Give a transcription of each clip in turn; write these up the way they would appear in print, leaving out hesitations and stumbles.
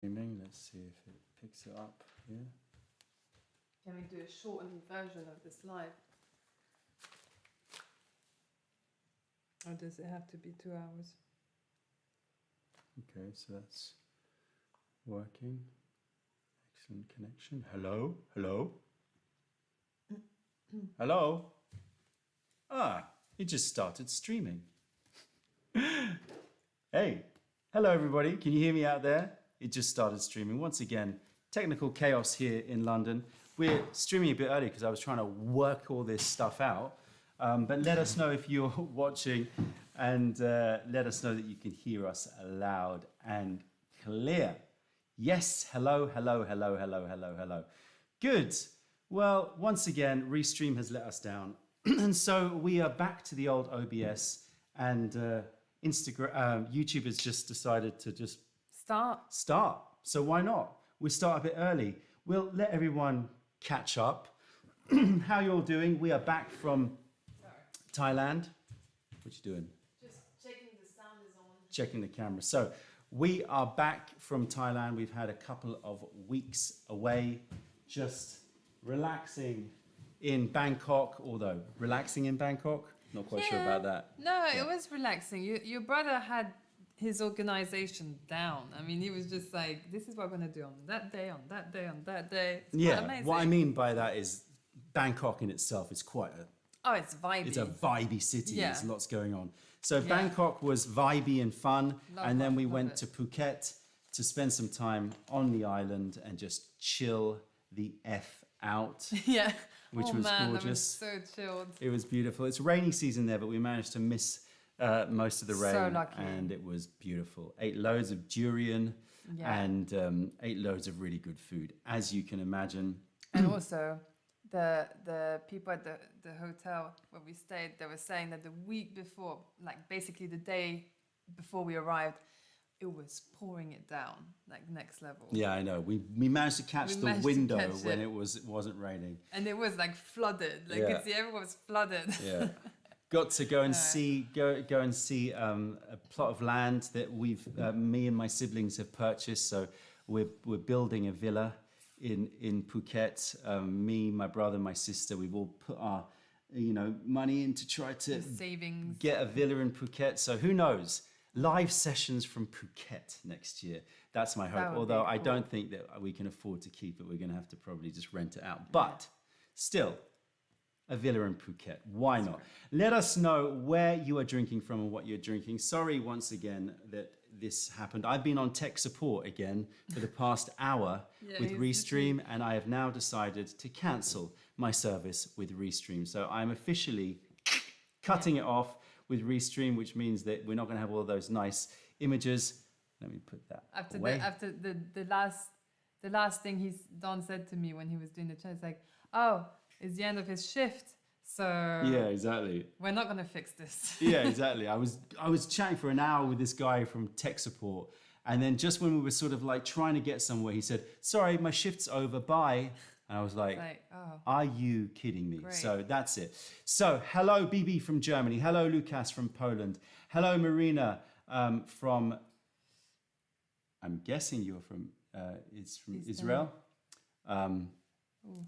streaming. Let's see if it picks it up here. Can we do a shortened version of this live? Or does it have to be 2 hours? Okay, so that's working. Excellent connection. Hello? Hello? Hello? Ah, it just started streaming. Hey, hello everybody. Can you hear me out there? It just started streaming. Once again, technical chaos here in London. We're streaming a bit early because I was trying to work all this stuff out. But let us know if you're watching and let us know that you can hear us loud and clear. Yes, hello, hello, hello, hello, hello, hello. Good. Well, once again, Restream has let us down. And so we are back to the old OBS and YouTube has just decided to just start. So why not? We'll start a bit early. We'll let everyone catch up. How you all doing? We are back from Thailand. What you doing? Just checking the sound is on. Checking the camera. So we are back from Thailand. We've had a couple of weeks away, just relaxing in Bangkok. Although relaxing in Bangkok, not quite sure about that. No, it was relaxing. Your brother had his organization down. I mean, he was just like, this is what we're going to do on that day, on that day, on that day. It's quite amazing. What I mean by that is Bangkok in itself is quite a... Oh, it's vibey. It's a vibey city. Yeah. There's lots going on. So Bangkok was vibey and fun. And then we went to Phuket to spend some time on the island and just chill the F out. Yeah. Which was gorgeous. That was so chilled. It was beautiful. It's rainy season there, but we managed to miss most of the rain. So lucky. And it was beautiful. Ate loads of durian and ate loads of really good food, as you can imagine. And also, the people at the hotel where we stayed, they were saying that the week before, like basically the day before we arrived, it was pouring it down, like next level. Yeah, I know. We managed to catch the window when it wasn't raining. And it was like flooded. Like you could see everyone was flooded. Yeah. Got to go and see a plot of land that me and my siblings have purchased. So we're building a villa in Phuket. Me, my brother, my sister, we've all put our money in to try to savings. Get a villa in Phuket. So who knows? Live sessions from Phuket next year. That's my hope. Although I don't think that we can afford to keep it. We're going to have to probably just rent it out. But still, a villa in Phuket. Why not? Let us know where you are drinking from and what you're drinking. Sorry once again that this happened. I've been on tech support again for the past hour with Restream, and I have now decided to cancel my service with Restream. So I'm officially cutting it off with Restream, which means that we're not going to have all those nice images. Let me put that away. After the last thing Don said to me when he was doing the chat, it's like, oh, it's the end of his shift. So yeah, exactly. We're not gonna fix this. Yeah, exactly. I was chatting for an hour with this guy from tech support, and then just when we were sort of like trying to get somewhere, he said, "Sorry, my shift's over. Bye." And I was like, oh, are you kidding me? Great. So that's it. So hello, BB from Germany. Hello, Lukas from Poland. Hello, Marina from. I'm guessing you're from. It's from Israel.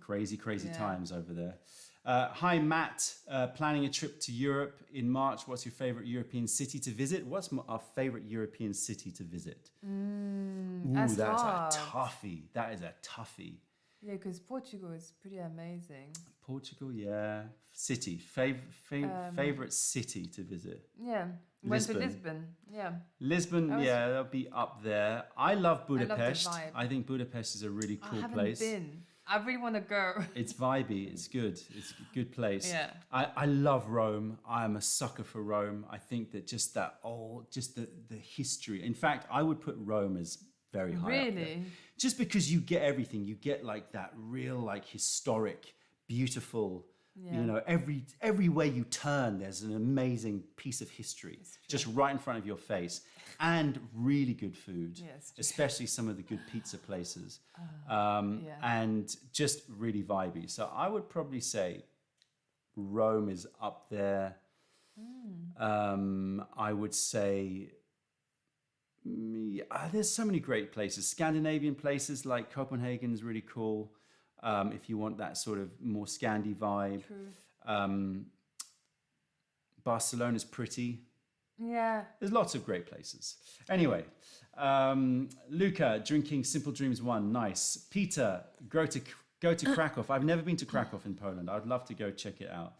Crazy times over there. Hi, Matt. Planning a trip to Europe in March. What's your favorite European city to visit? What's our favorite European city to visit? That's a toughie. That is a toughie. Yeah, because Portugal is pretty amazing. Portugal, yeah. City. Favorite city to visit? Yeah. Went to Lisbon. Yeah. Lisbon, that'll be up there. I love Budapest. I love the vibe. I think Budapest is a really cool I haven't place. been. I really want to go. It's vibey. It's good. It's a good place. Yeah. I love Rome. I am a sucker for Rome. I think that just the history. In fact, I would put Rome as very high up there. Really? Just because you get everything. You get like that real like historic, beautiful, everywhere you turn, there's an amazing piece of history just right in front of your face. And really good food, especially some of the good pizza places. And just really vibey. So I would probably say Rome is up there. I would say There's so many great places. Scandinavian places like Copenhagen's really cool. If you want that sort of more Scandi vibe. True. Barcelona's pretty. Yeah. There's lots of great places. Anyway, Luca, drinking Simple Dreams 1, nice. Peter, go to Krakow. I've never been to Krakow in Poland. I'd love to go check it out.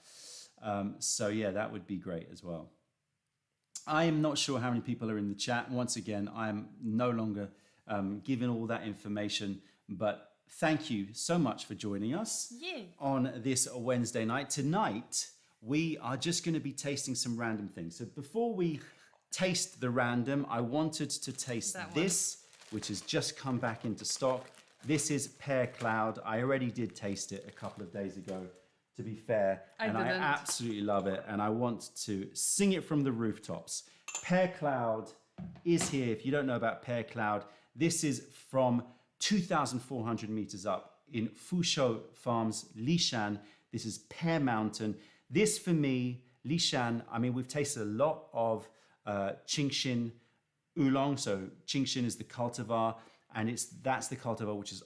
So yeah, that would be great as well. I am not sure how many people are in the chat. Once again, I'm no longer giving all that information, but thank you so much for joining us on this Wednesday night. Tonight, we are just going to be tasting some random things. So before we taste the random, I wanted to taste this, which has just come back into stock. This is Pear Cloud. I already did taste it a couple of days ago, to be fair. I absolutely love it. And I want to sing it from the rooftops. Pear Cloud is here. If you don't know about Pear Cloud, this is from 2,400 meters up in Fusho Farms, Lishan. This is Pear Mountain. This for me, Lishan, I mean, we've tasted a lot of Qingshin Oolong. So Qingshin is the cultivar, and that's the cultivar which is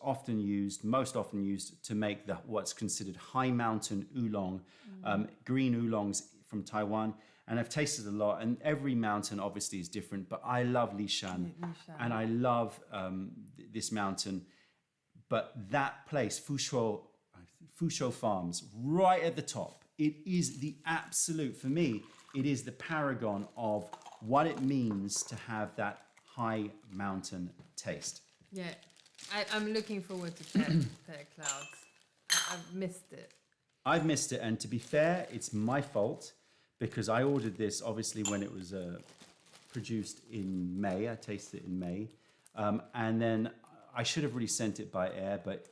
most often used to make what's considered high mountain oolong, green oolongs from Taiwan. And I've tasted a lot, and every mountain obviously is different, but I love Lishan, and I love this mountain. But that place, Fusho Farms, right at the top, it is the absolute, for me, it is the paragon of what it means to have that high mountain taste. Yeah, I'm looking forward to Pear Clouds. I've missed it. I've missed it, and to be fair, it's my fault because I ordered this obviously when it was produced in May. I tasted it in May, and then I should have really sent it by air, but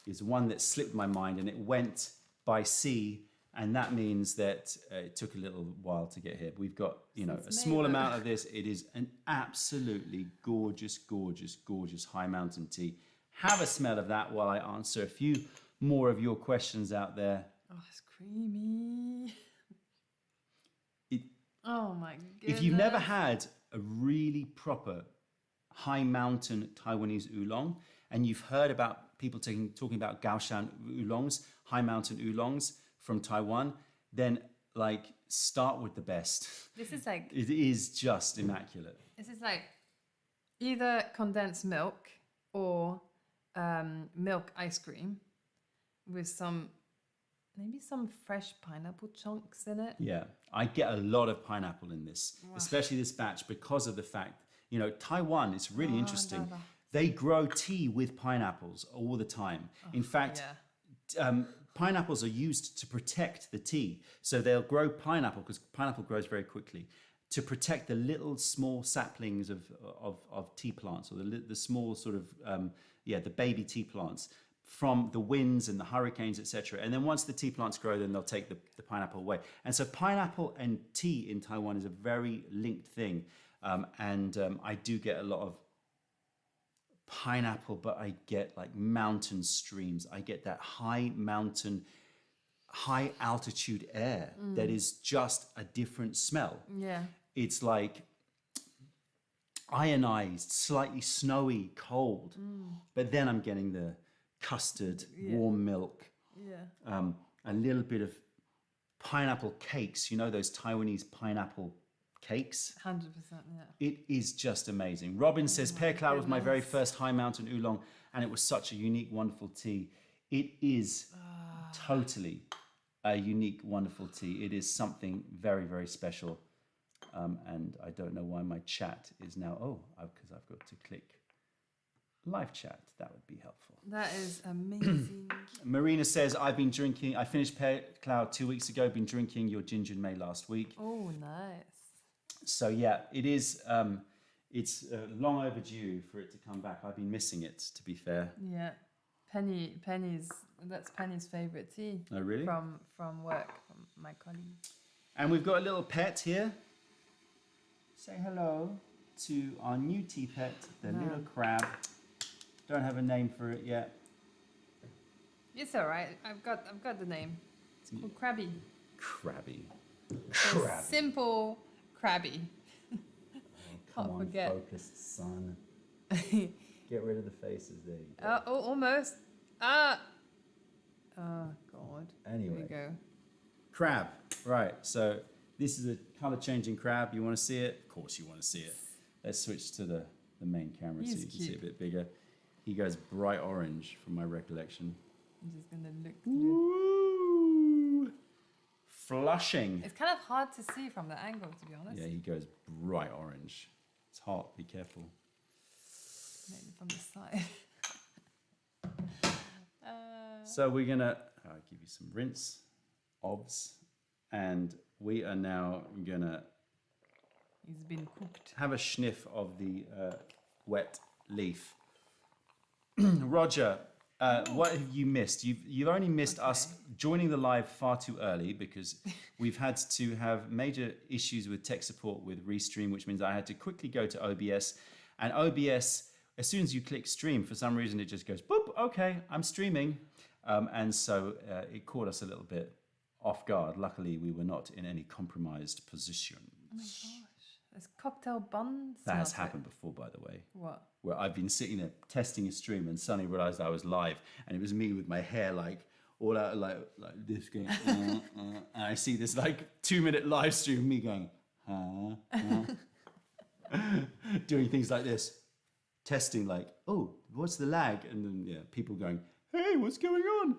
it's one that slipped my mind, and it went by sea, and that means that it took a little while to get here. We've got, a small amount of this. It is an absolutely gorgeous, gorgeous, gorgeous high mountain tea. Have a smell of that while I answer a few more of your questions out there. Oh, it's creamy. Oh my goodness. If you've never had a really proper high mountain Taiwanese oolong, and you've heard about people talking about Gaoshan oolongs, high mountain oolongs from Taiwan, then start with the best. This is like... It is just immaculate. This is like either condensed milk or milk ice cream with maybe some fresh pineapple chunks in it. Yeah, I get a lot of pineapple in this, especially this batch, because of the fact, Taiwan is really interesting. They grow tea with pineapples all the time. In fact, pineapples are used to protect the tea. So they'll grow pineapple, because pineapple grows very quickly, to protect the little small saplings of tea plants, or the small sort of, the baby tea plants, from the winds and the hurricanes, etc. And then once the tea plants grow, then they'll take the pineapple away. And so pineapple and tea in Taiwan is a very linked thing. I do get a lot of pineapple, but I get like mountain streams. I get that high mountain, high altitude air that is just a different smell. Yeah. It's like ionized, slightly snowy, cold. But then I'm getting the custard, warm milk, a little bit of pineapple cakes. Those Taiwanese pineapple cakes? 100%, yeah. It is just amazing. Robin says, Pear Cloud was my very first high mountain oolong, and it was such a unique, wonderful tea. It is totally a unique, wonderful tea. It is something very, very special. And I don't know why my chat is now, because I've got to click live chat. That would be helpful. That is amazing. Marina says, I finished Pear Cloud 2 weeks ago, been drinking your Ginger May last week. Oh, nice. So yeah, it is, it's long overdue for it to come back. I've been missing it, to be fair. Yeah. That's Penny's favourite tea. Oh, really? From work, from my colleague. And we've got a little pet here. Say hello to our new tea pet, the little crab. Don't have a name for it yet. It's all right. I've got the name. It's called Krabby. Krabby. So simple Krabby. Can't forget. Focused, son. Get rid of the faces. There you go. Oh, almost. Ah. Oh God. Anyway. There we go. Crab. Right. So this is a color changing crab. You want to see it? Of course you want to see it. Let's switch to the main camera so He's you can see it a cute. bit bigger. He goes bright orange from my recollection. I'm just gonna look. Woo! Flushing. It's kind of hard to see from the angle, to be honest. Yeah, he goes bright orange. It's hot. Be careful. Maybe from the side. So we're gonna give you some rinse, obs, and we are now gonna He's been cooked. have a sniff of the wet leaf. Roger, what have you missed? You've only missed us joining the live far too early because we've had to have major issues with tech support with Restream, which means I had to quickly go to OBS. And OBS, as soon as you click stream, for some reason it just goes, boop, okay, I'm streaming. And so it caught us a little bit off guard. Luckily, we were not in any compromised position. Oh my gosh. There's cocktail buns. That has happened before, by the way. What? Where I've been sitting there testing a stream and suddenly realized I was live, and it was me with my hair like all out like this going, and I see this like 2-minute live stream of me going, doing things like this, testing like, oh, what's the lag? And then people going, hey, what's going on?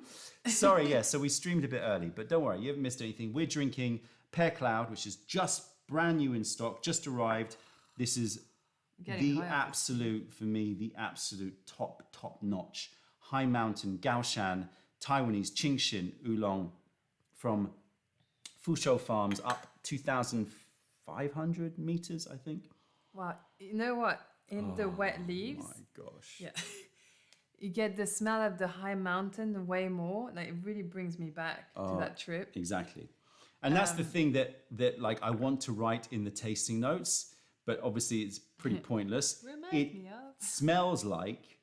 Sorry, yeah, so we streamed a bit early, but don't worry, you haven't missed anything. We're drinking Pear Cloud, which is just brand new in stock, just arrived. This is the absolute, for me, the absolute top notch high mountain Gaoshan Taiwanese Qingshin oolong from Fuzhou Farms up 2,500 meters, I think. Wow. You know what? In the wet leaves. Oh my gosh. Yeah. You get the smell of the high mountain way more. Like it really brings me back to that trip. Exactly. And that's the thing that like I want to write in the tasting notes, but obviously it's pretty pointless. It smells like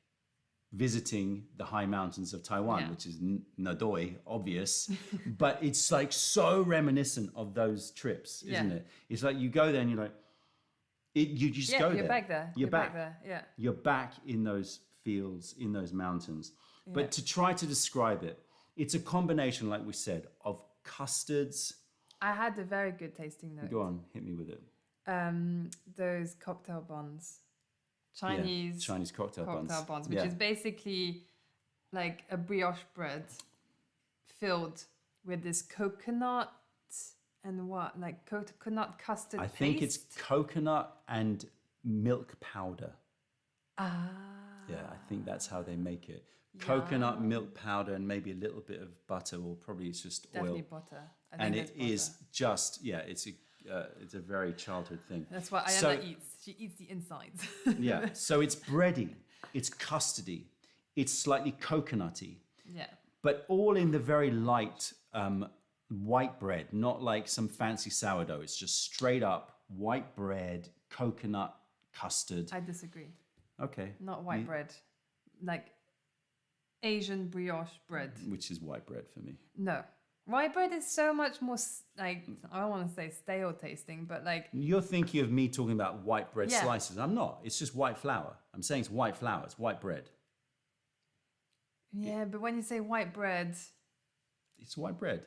visiting the high mountains of Taiwan, which is Nadoi, obvious, but it's like so reminiscent of those trips, isn't it? It's like you go there and you're like, you just go there. You're back there. You're back there. Yeah. You're back in those fields, in those mountains. But to try to describe it, it's a combination, like we said, of custards. I had a very good tasting note. Go on, hit me with it. Those cocktail buns. Chinese cocktail buns. which is basically like a brioche bread filled with this coconut and coconut custard I think paste. it's coconut and milk powder. Ah. Yeah, I think that's how they make it. Coconut, milk powder, and maybe a little bit of butter, or probably it's just Definitely oil. butter. And it is just, it's a very childhood thing. That's what Ayana eats. She eats the insides. Yeah, so it's bready, it's custardy, it's slightly coconutty, Yeah. but all in the very light white bread, not like some fancy sourdough. It's just straight up white bread, coconut, custard. I disagree. Okay. Not white bread. Like Asian brioche bread. Which is white bread for me. No. White bread is so much more, like, I don't want to say stale tasting, but like... You're thinking of me talking about white bread Yeah. slices. I'm not. It's just white flour. I'm saying it's white flour. It's white bread. Yeah, but when you say white bread... It's white bread.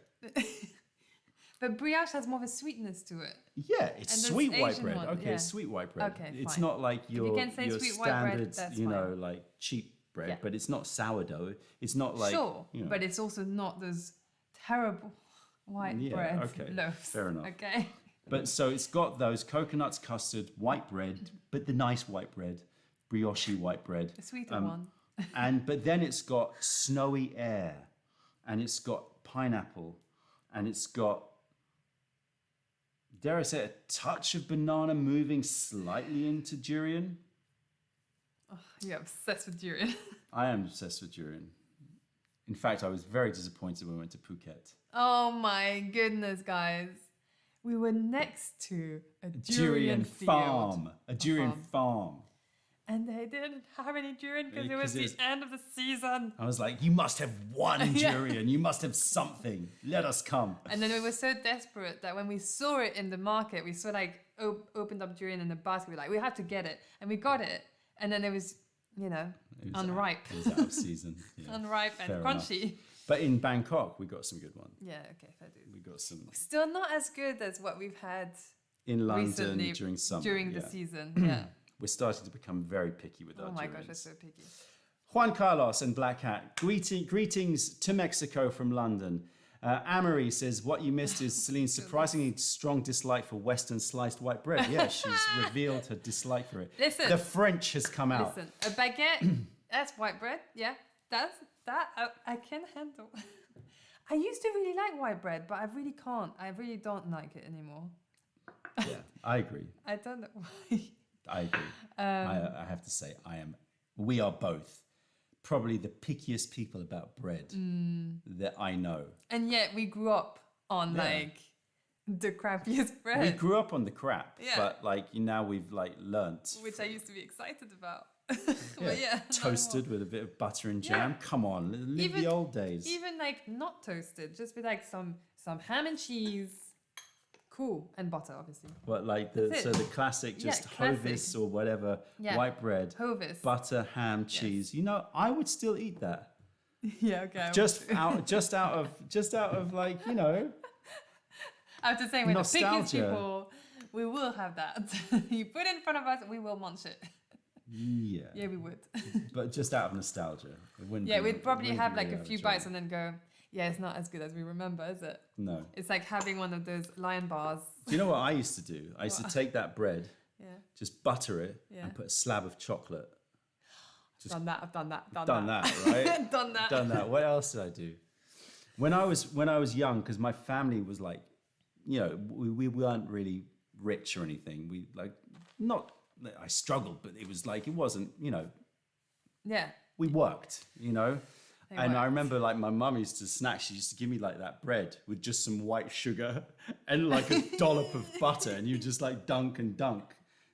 But brioche has more of a sweetness to it. Yeah, it's And there's sweet white Asian bread. one, Okay, yeah. sweet white bread. Okay, It's fine. not like your can say sweet white bread, standard, that's you know, fine. like cheap bread, Yeah. but it's not sourdough. It's not like sure, you know. but it's also not those terrible white bread okay, loaves. fair enough. Okay. But so it's got those coconuts, custard, white bread, but the nice white bread, brioche white bread. The sweeter one. But then it's got snowy air, and it's got pineapple, and it's got, dare I say, a touch of banana moving slightly into durian. Oh, you're obsessed with durian. I am obsessed with durian. In fact, I was very disappointed when we went to Phuket. Oh my goodness, guys. We were next to a durian field. farm. A durian farm. And they didn't have any durian because it was 'Cause it the end of the season. I was like, you must have one Yeah. durian. You must have something. Let us come. And then we were so desperate that when we saw it in the market, we saw like opened up durian in the basket. We were like, we have to get it, and we got it. And then it was, It was unripe, It was out of season. Yeah. unripe and Fair enough. crunchy. But in Bangkok, we got some good ones. Yeah, okay, fair dude. We got some Still not as good as what we've had in London recently during summer. during the yeah. season. Yeah. We're starting to become very picky with our Oh my gosh, we're durians. so picky. Juan Carlos and Black Hat, greetings to Mexico from London. Amory says, what you missed is Celine's surprisingly strong dislike for Western sliced white bread. Yeah, she's revealed her dislike for it. Listen. The French has come out. Listen, a baguette, that's white bread. Yeah, that I can handle. I used to really like white bread, but I really can't. I really don't like it anymore. Yeah, I agree. I don't know why. I agree. I have to say, we are both probably the pickiest people about bread that I know. And yet we grew up on Yeah. like the crappiest We bread, grew up on the crap, Yeah. but like now we've like learnt. which I used to be excited about. Yeah, But yeah, not toasted anymore. with a bit of butter and jam. Yeah. Come on, live Even- the old days. Even like not toasted, just with like some ham and cheese, cool, and butter, obviously. What like That's it. the classic Yeah, just classic. Hovis or whatever Yeah. white bread, Hovis. butter, ham, cheese. You know, I would still eat that. Yeah, okay. Just out of like, you know, I have to say, we're the pickiest nostalgia. people. We will have that. You put it in front of us, we will munch it. yeah. Yeah, we would. But just out of nostalgia. It wouldn't Yeah, be- we'd it probably wouldn't have be like really a out few of bites joint. and then go, yeah, it's not as good as we remember, is it? No. It's like having one of those Lion bars. Do you know what I used to do? I used to take that bread, Yeah. just butter it, Yeah. and put a slab of chocolate. Just Done that, I've done that, done that, right? done that. Done that. What else did I do? When I was young, because my family was like, you know, we weren't really rich or anything. We like not. I struggled, but it was like it wasn't. You know, Yeah. we worked. You know. They And I worked. remember like my mum used to snack, she used to give me like that bread with just some white sugar and like a dollop of butter and you just like dunk and dunk.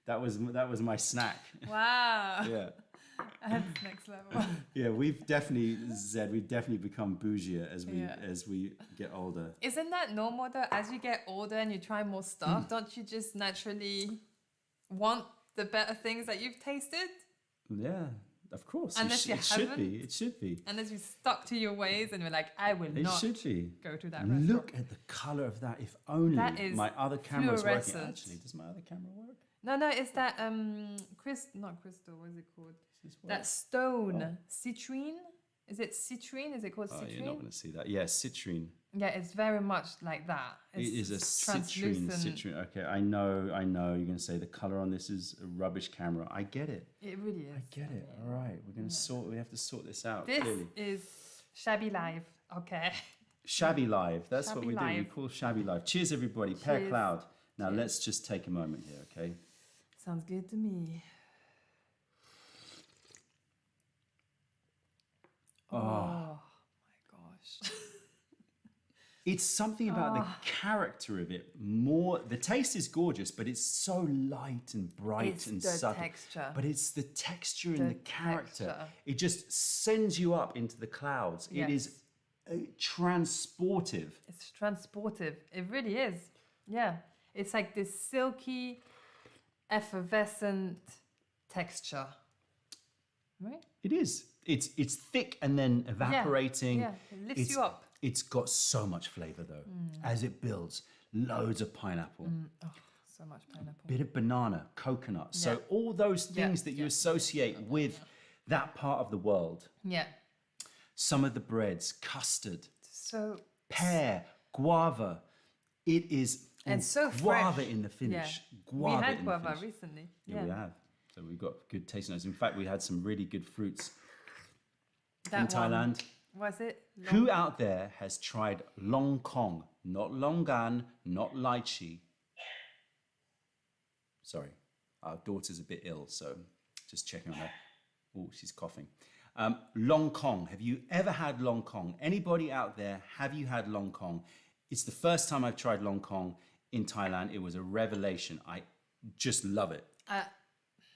That was my snack. Wow. Yeah. That's next level. Yeah, we've definitely become bougier as we get older. Isn't that normal though? As you get older and you try more stuff, don't you just naturally want the better things that you've tasted? Yeah, of course. Unless you it should haven't. be. It should be. Unless you stuck to your ways and you're like, I will It not should be. go to that restaurant. Look at the color of that. If only That is my other camera was working. fluorescent. Actually, does my other camera work? No, it's that not crystal, what is it called? Does this work? That stone, citrine. Is it citrine? Is it called Oh, citrine? you're not going to see that. Yeah, citrine. Yeah, it's very much like that. It is a It's citrine. Okay, I know. You're going to say the color on this is a rubbish camera. I get it. It really is. I get it. All right, we're going to we have to sort this out. This Clearly. is Shabby Live. Okay. Shabby Live. That's what Shabby we do. We Live. call Shabby Live. Cheers, everybody. Pear Cheers. Cloud. Now, Cheers. let's just take a moment here, okay? Sounds good to me. Oh. Oh my gosh. It's something about the character of it more. The taste is gorgeous, but it's so light and bright It's and the subtle. texture. But it's the texture and The the character. texture. It just sends you up into the clouds. Yes. It is transportive. It's transportive. It really is. Yeah. It's like this silky, effervescent texture. Right? It is. It's thick and then evaporating. Yeah. It lifts It's- you up. It's got so much flavor though. As it builds, loads of pineapple, Oh, so much pineapple. bit of banana, coconut. So Yeah. all those Yeah, things that you yeah. associate with that part of the world. Yeah. Some of the breads, custard, So pear, guava. It is And so guava fresh. in the finish. yeah. Guava we had in the guava finish. recently. Yeah, we have. So we've got good taste notes. In fact, we had some really good fruits That in one. Thailand. Was it? Who out there has tried Long Kong? Not Longan, not lychee. Sorry, our daughter's a bit ill, so just checking on her. Oh, she's coughing. Long Kong. Have you ever had Long Kong? Anybody out there, have you had Long Kong? It's the first time I've tried Long Kong in Thailand. It was a revelation. I just love it.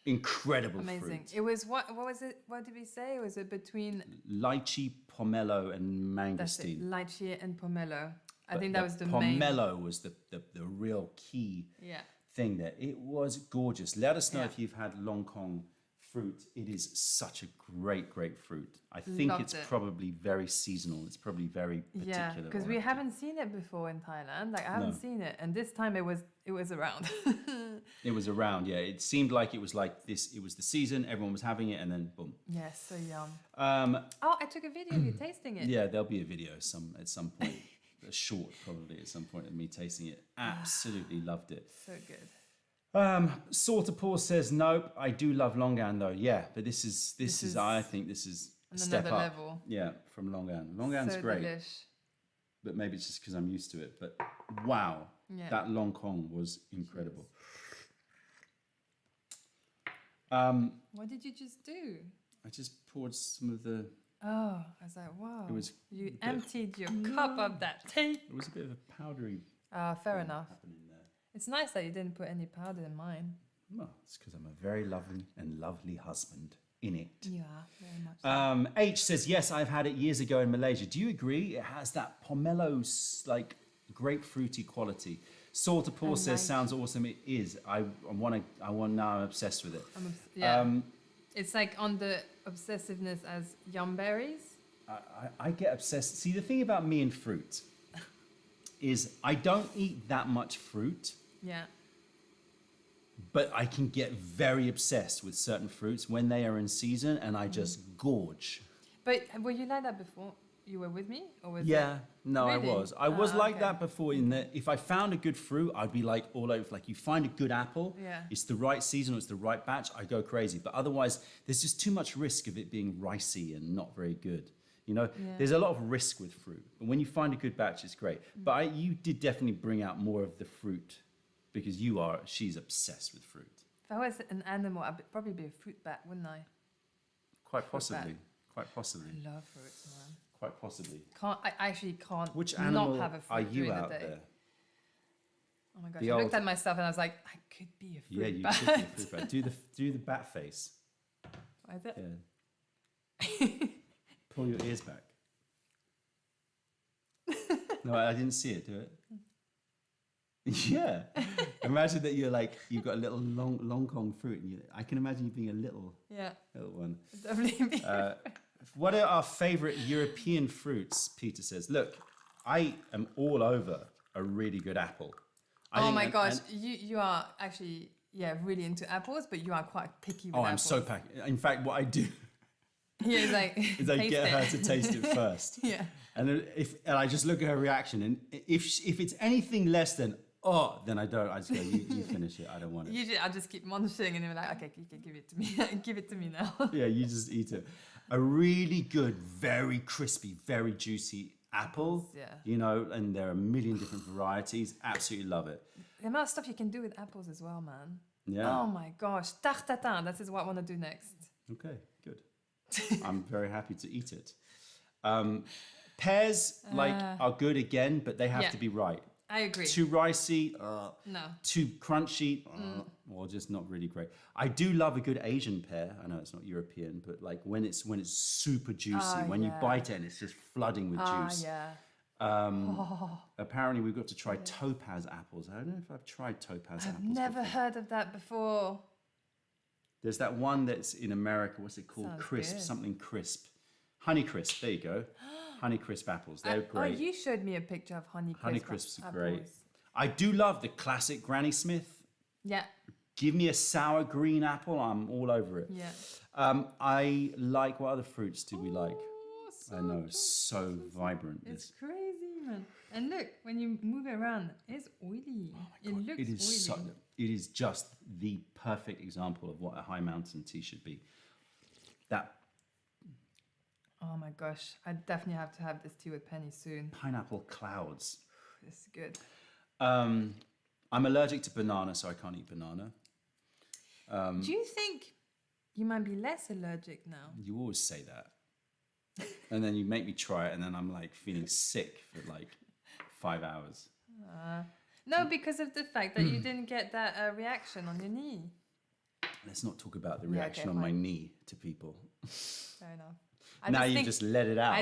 Incredible Amazing. fruit. It was what was it? What did we say? Was it between Lychee, pomelo, and that's it, mangosteen. lychee and pomelo? I But think that the was the main. pomelo was the real key Yeah. thing there. It was gorgeous. Let us know Yeah. if you've had Long Kong fruit. It is such a great fruit. I think Loved it's it. probably very seasonal. It's probably very particular. Yeah, because or we active. haven't seen it before in Thailand. Like I haven't No. seen it, and this time it was around. It was around, yeah. It seemed like it was like this. It was the season. Everyone was having it, and then boom. Yes, so yum. Um, Oh, I took a video of you tasting it. yeah, there'll be a video at some point, a short probably at some point of me tasting it. Absolutely loved it. So good. Salterpaw says nope. I do love Longan though. Yeah, but this is I think this is a On step another up. level. Yeah, from Longan. Longan's So great, delish. but maybe it's just because I'm used to it. But wow, Yeah. that Long Kong was incredible. What did you just do? I just poured some of the. Oh, I was like, wow. It was You a bit- emptied your cup of that tea. It was a bit of a powdery. Ah, fair thing enough. happening there. It's nice that you didn't put any powder in mine. Well, it's because I'm a very lovely husband in it. Yeah, very much. So. H says, yes, I've had it years ago in Malaysia. Do you agree? It has that pomelo, like, grapefruity quality. Salterpaw says, like- sounds awesome. It is. Now I'm obsessed with it. Yeah. It's like on the obsessiveness as yum berries. I get obsessed. See, the thing about me and fruit is I don't eat that much fruit, Yeah. but I can get very obsessed with certain fruits when they are in season, and I just gorge. But were you like that before you were with me? Or was Yeah, no, Really? I was. I was like okay. that before. In that, if I found a good fruit, I'd be like all over. Like you find a good apple, Yeah. it's the right season, or it's the right batch, I go crazy. But otherwise, there's just too much risk of it being ricey and not very good. You know, Yeah. there's a lot of risk with fruit. But when you find a good batch, it's great. But you did definitely bring out more of the fruit because she's obsessed with fruit. If I was an animal, I'd probably be a fruit bat, wouldn't I? Quite Fruit possibly. bat. Quite possibly. I love fruits, man. Quite possibly. I actually can't Which not animal have a fruit are you during out the day. there? Oh my gosh, The I old- looked at myself and I was like, I could be a fruit Yeah, you bat. could be a fruit bat. Do the bat face. What is it? Yeah. Pull your ears back. No, I didn't see it. Do it. Yeah. Imagine that you've got a little long Kong fruit, and I can imagine you being a little Yeah, one. definitely be. What are our favorite European fruits? Peter says. Look, I am all over a really good apple. I Oh think my an- gosh, an- you are actually really into apples, but you are quite picky with Oh, apples. I'm so packed. In fact, what I do He's like, is I taste get it. her to taste it first. Yeah. And I just look at her reaction, and if it's anything less than then I don't. I just go, you finish it. I don't want it. Usually I'll just keep munching and you're like, okay, you can give it to me. Give it to me now. Yeah, you just eat it. A really good, very crispy, very juicy apple. Yeah. You know, and there are a million different varieties. Absolutely love it. The amount of stuff you can do with apples as well, man. Yeah. Oh my gosh. Tarte tatin, that is what I want to do next. Okay, good. I'm very happy to eat it. Pears are good again, but they have Yeah. to be right. I agree. Too ricey, No. too crunchy, or just not really great. I do love a good Asian pear. I know it's not European, but like when it's super juicy, when you yeah. bite it and it's just flooding with juice. Yeah. Apparently, we've got to try topaz apples. I don't know if I've tried topaz I've apples. never before. heard of that before. There's that one that's in America. What's it called? Sounds Crisp, good. something crisp. Honey crisp. There you go. Honey crisp apples. They're Oh, great. you showed me a picture of Honey Honeycrisps are great. apples. I do love the classic Granny Smith. Yeah. Give me a sour green apple. I'm all over it. Yeah. I like, what other fruits do we like? Oh, so I know, good. so vibrant. It's This. crazy, man. And look, when you move it around, it's oily. It looks It is oily. it is just the perfect example of what a high mountain tea should be. That Oh my gosh, I definitely have to have this tea with Penny soon. pineapple clouds. This is good. I'm allergic to banana, so I can't eat banana. Do you think you might be less allergic now? You always say that. And then you make me try it, and then I'm like feeling sick for like 5 hours. No, because of the fact that you didn't get that reaction on your knee. Let's not talk about the Yeah, reaction okay, on my fine. knee to people. Fair enough. Now you think- just let it out.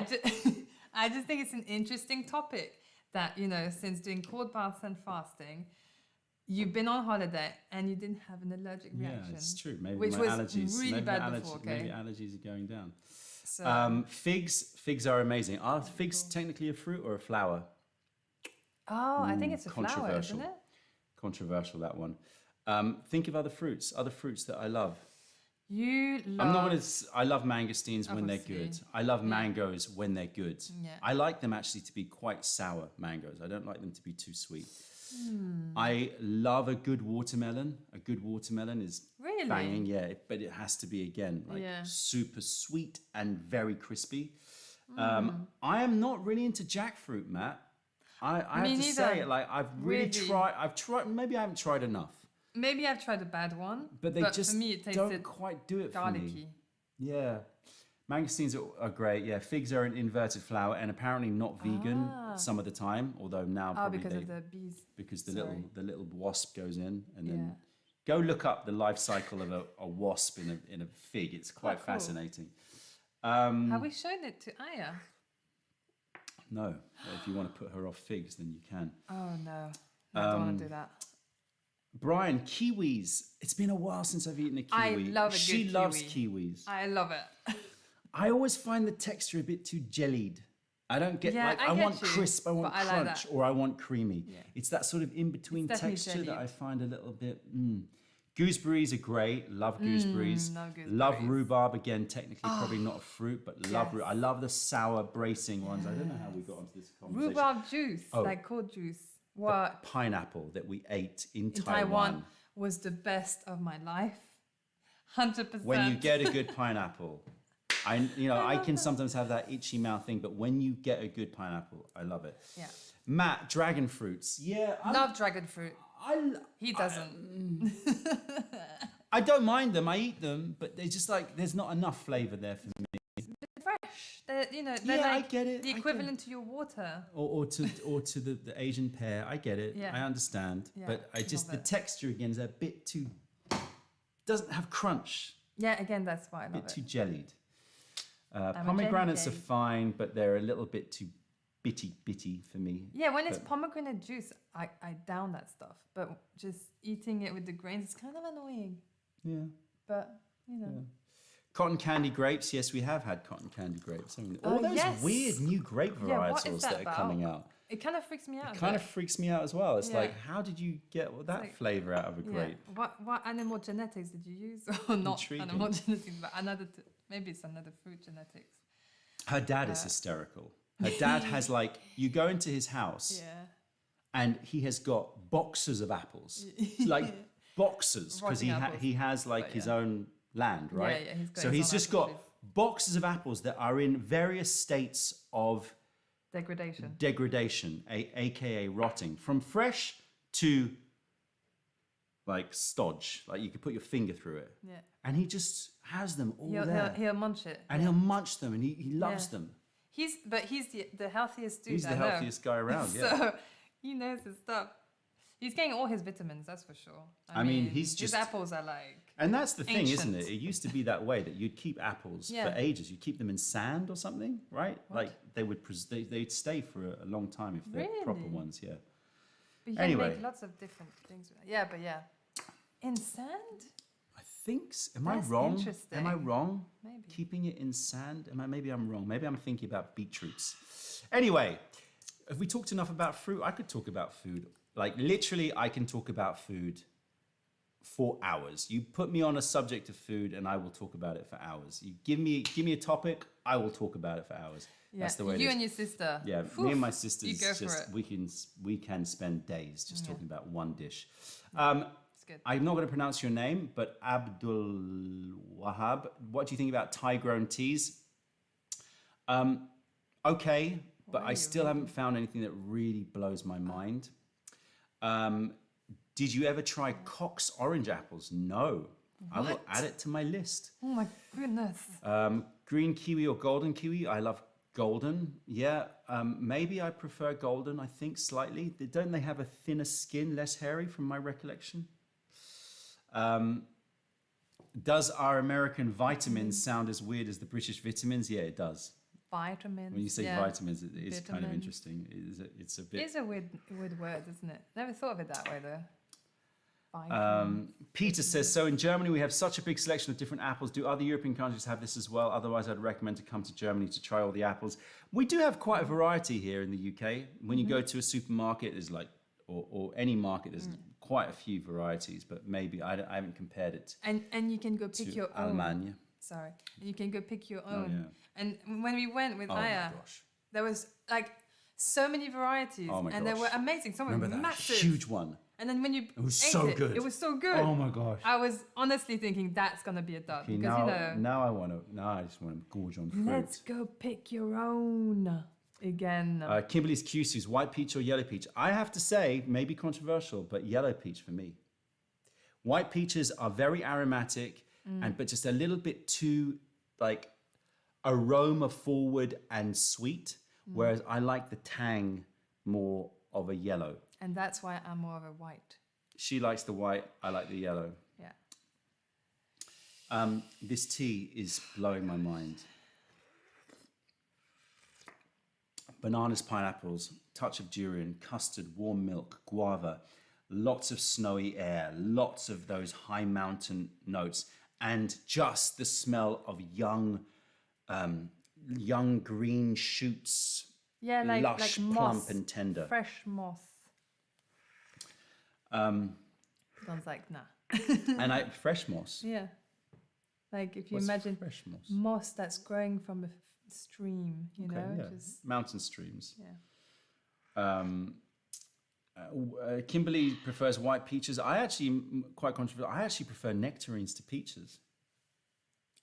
I just think it's an interesting topic that, you know, since doing cold baths and fasting, you've been on holiday and you didn't have an allergic reaction. Yeah, it's true. Maybe which my was allergies, really maybe bad allergies, before, okay? maybe allergies are going down. So, Figs are amazing. Are figs cool. technically a fruit or a flower? I think it's a flower, controversial. isn't it? Controversial, that one. Think of other fruits that I love. You love. I'm not gonna. I love mangosteens when they're good. Obviously. I love mangoes when they're good. Yeah. I like them actually to be quite sour mangoes. I don't like them to be too sweet. I love a good watermelon. A good watermelon is Really? banging, yeah. But it has to be again like Yeah. super sweet and very crispy. I am not really into jackfruit, Matt. I Me have to say, neither. like I've really Really? tried. I've tried. Maybe I haven't tried enough. Maybe I've tried a bad one, But they just for me it don't tasted quite do it for garlicky. me. Yeah. Mangosteens are great. Yeah, figs are an inverted flower and apparently not vegan some of the time. Although now Oh, probably because they, of the bees. because sorry. the little wasp goes in and then Yeah. go look up the life cycle of a wasp in a fig. It's quite cool. fascinating. Have we shown it to Aya? No, if you want to put her off figs, then you can. Oh no, I don't want to do that. Brian, kiwis. It's been a while since I've eaten a kiwi. I love a She good loves kiwi. kiwis. I love it. I always find the texture a bit too jellied. I don't get Yeah, like I I get want you, crisp, I want but I like crunch, that. or I want creamy. Yeah. It's that sort of in between It's definitely texture that jellied. I find a little bit. Gooseberries are great. Love gooseberries. love Love gooseberries. rhubarb again. Technically, probably not a fruit, but love. Yes. I love the sour bracing ones. I don't know how we got onto this conversation. Rhubarb juice, Oh. like cold juice. What Pineapple that we ate in in Taiwan. Taiwan was the best of my life. 100%. When you get a good pineapple, I can sometimes have that itchy mouth thing, but when you get a good pineapple, I love it. Yeah. Matt, dragon fruits. Yeah, Love dragon fruit. I He doesn't. I don't mind them. I eat them, but they're just like there's not enough flavor there for me. Fresh. They're, they're Yeah, I like get it, the I get equivalent to your water. Or to the Asian pear. I get it. Yeah. I understand. Yeah, But I just love the it. texture again is a bit too doesn't have crunch. Yeah, again, that's why I A love bit it. too jellied. a Pomegranates are jelly. fine, but they're a little bit too bitty for me. Yeah, when it's But- pomegranate juice, I down that stuff. But just eating it with the grains is kind of annoying. Yeah. But, Yeah. Cotton candy grapes. Yes, we have had cotton candy grapes. I mean, all Oh, those yes. weird new grape Yeah, what is varietals that that are coming about? out. it kind of freaks me out. It kind of freaks me out as well. It's Yeah. like, how did you get that like- flavor out of a Yeah. grape? What animal genetics did you use? Or not Intriguing. animal genetics, but maybe it's another fruit genetics. Her dad is hysterical. Her dad has like, you go into his house Yeah. and he has got boxes of apples, like boxes, because Rotting apples. he has like But his yeah. own land, right? yeah, he's got so his he's own just apple got boxes of apples that are in various states of Degradation. degradation, aka rotting, from fresh to like stodge, like you could put your finger through it, Yeah. and he just has them all He'll, there, he'll munch it. and he'll munch them, and he loves Yeah. them. He's the healthiest dude He's the I know. healthiest guy around. Yeah. So he knows his stuff. He's getting all his vitamins, that's for sure. I mean, he's his just- apples are like And that's the thing, isn't Ancient. it? It used to be that way that you'd keep apples Yeah. for ages. You'd keep them in sand or something, right? What? Like they would they'd stay for a long time if they're proper Really? ones. Yeah. But you can Anyway. make lots of different things. Yeah, but yeah. In sand? I think. Am I That's wrong? Am I interesting. wrong? Maybe. Keeping it in sand? Maybe I'm wrong. Maybe I'm thinking about beetroots. Anyway, have we talked enough about fruit? I could talk about food. Like literally, I can talk about food for hours. You put me on a subject of food, and I will talk about it for hours. You give me a topic, I will talk about it for hours. Yeah. That's the way it you is. and your sister. Yeah, Phew, me and my sisters you go for just it. we can spend days just talking about one dish. It's good. I'm not going to pronounce your name, but Abdul Wahab. What do you think about Thai-grown teas? Okay, but I Why? still haven't found anything that really blows my mind. Did you ever try Cox orange apples? No. I will What? add it to my list. Oh my goodness. Green kiwi or golden kiwi? I love golden. Yeah, maybe I prefer golden, I think, slightly. Don't they have a thinner skin, less hairy from my recollection? Does our American vitamins sound as weird as the British vitamins? Yeah, it does. Vitamins. When you say yeah. vitamins, it is kind of Vitamins. interesting. It's a bit. It's a weird word, isn't it? Never thought of it that way though. Vitamins. Peter says, so in Germany we have such a big selection of different apples. Do other European countries have this as well? Otherwise, I'd recommend to come to Germany to try all the apples. We do have quite a variety here in the UK. When you go to a supermarket, there's like, or any market, there's quite a few varieties, but maybe I haven't compared it And you can go pick to your own. Almania. Sorry. And you can go pick your Oh, own. yeah. And when we went with Oh my Aya, gosh. there was like so many varieties, Oh my and they gosh. were amazing. Some were Remember that massive. huge one? And then when you It was ate so it, good. it was so good. Oh my gosh. I was honestly thinking that's gonna be a dud Okay, because now I just want to gorge on fruit. let's go pick your own again. Kimberly's Cuses, white peach or yellow peach? I have to say, maybe controversial, but yellow peach for me. White peaches are very aromatic, but just a little bit too like aroma forward and sweet, whereas I like the tang more of a yellow. And that's why I'm more of a white. She likes the white, I like the yellow. Yeah. This tea is blowing my mind. Bananas, pineapples, touch of durian, custard, warm milk, guava, lots of snowy air, lots of those high mountain notes, and just the smell of young green shoots, Yeah, lush, like moss, plump and tender. fresh moss. Don's like, nah. And fresh moss. Yeah. Like if you What's imagine fresh moss? moss that's growing from a stream, you Okay, know, yeah. just Mountain streams. yeah. Kimberly prefers white peaches. I actually, quite controversial, I actually prefer nectarines to peaches.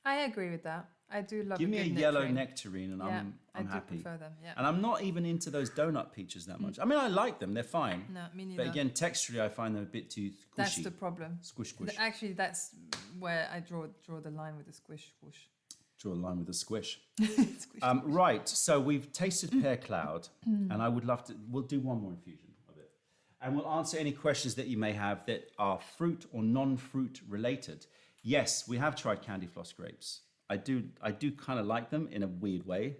I agree with that. I do love. Give me a good yellow nectarine. nectarine and Yeah, I'm I happy. do prefer them. Yeah. And I'm not even into those donut peaches that much. I mean, I like them, they're fine. No, me neither. But again, texturally, I find them a bit too squishy. That's the problem. Squish, squish. Actually, that's where I draw the line with the squish, whoosh. Draw a line with a squish. Squish. Right, so we've tasted pear cloud, and I would love to, we'll do one more infusion of it. And we'll answer any questions that you may have that are fruit or non-fruit related. Yes, we have tried candy floss grapes. I do kind of like them in a weird way.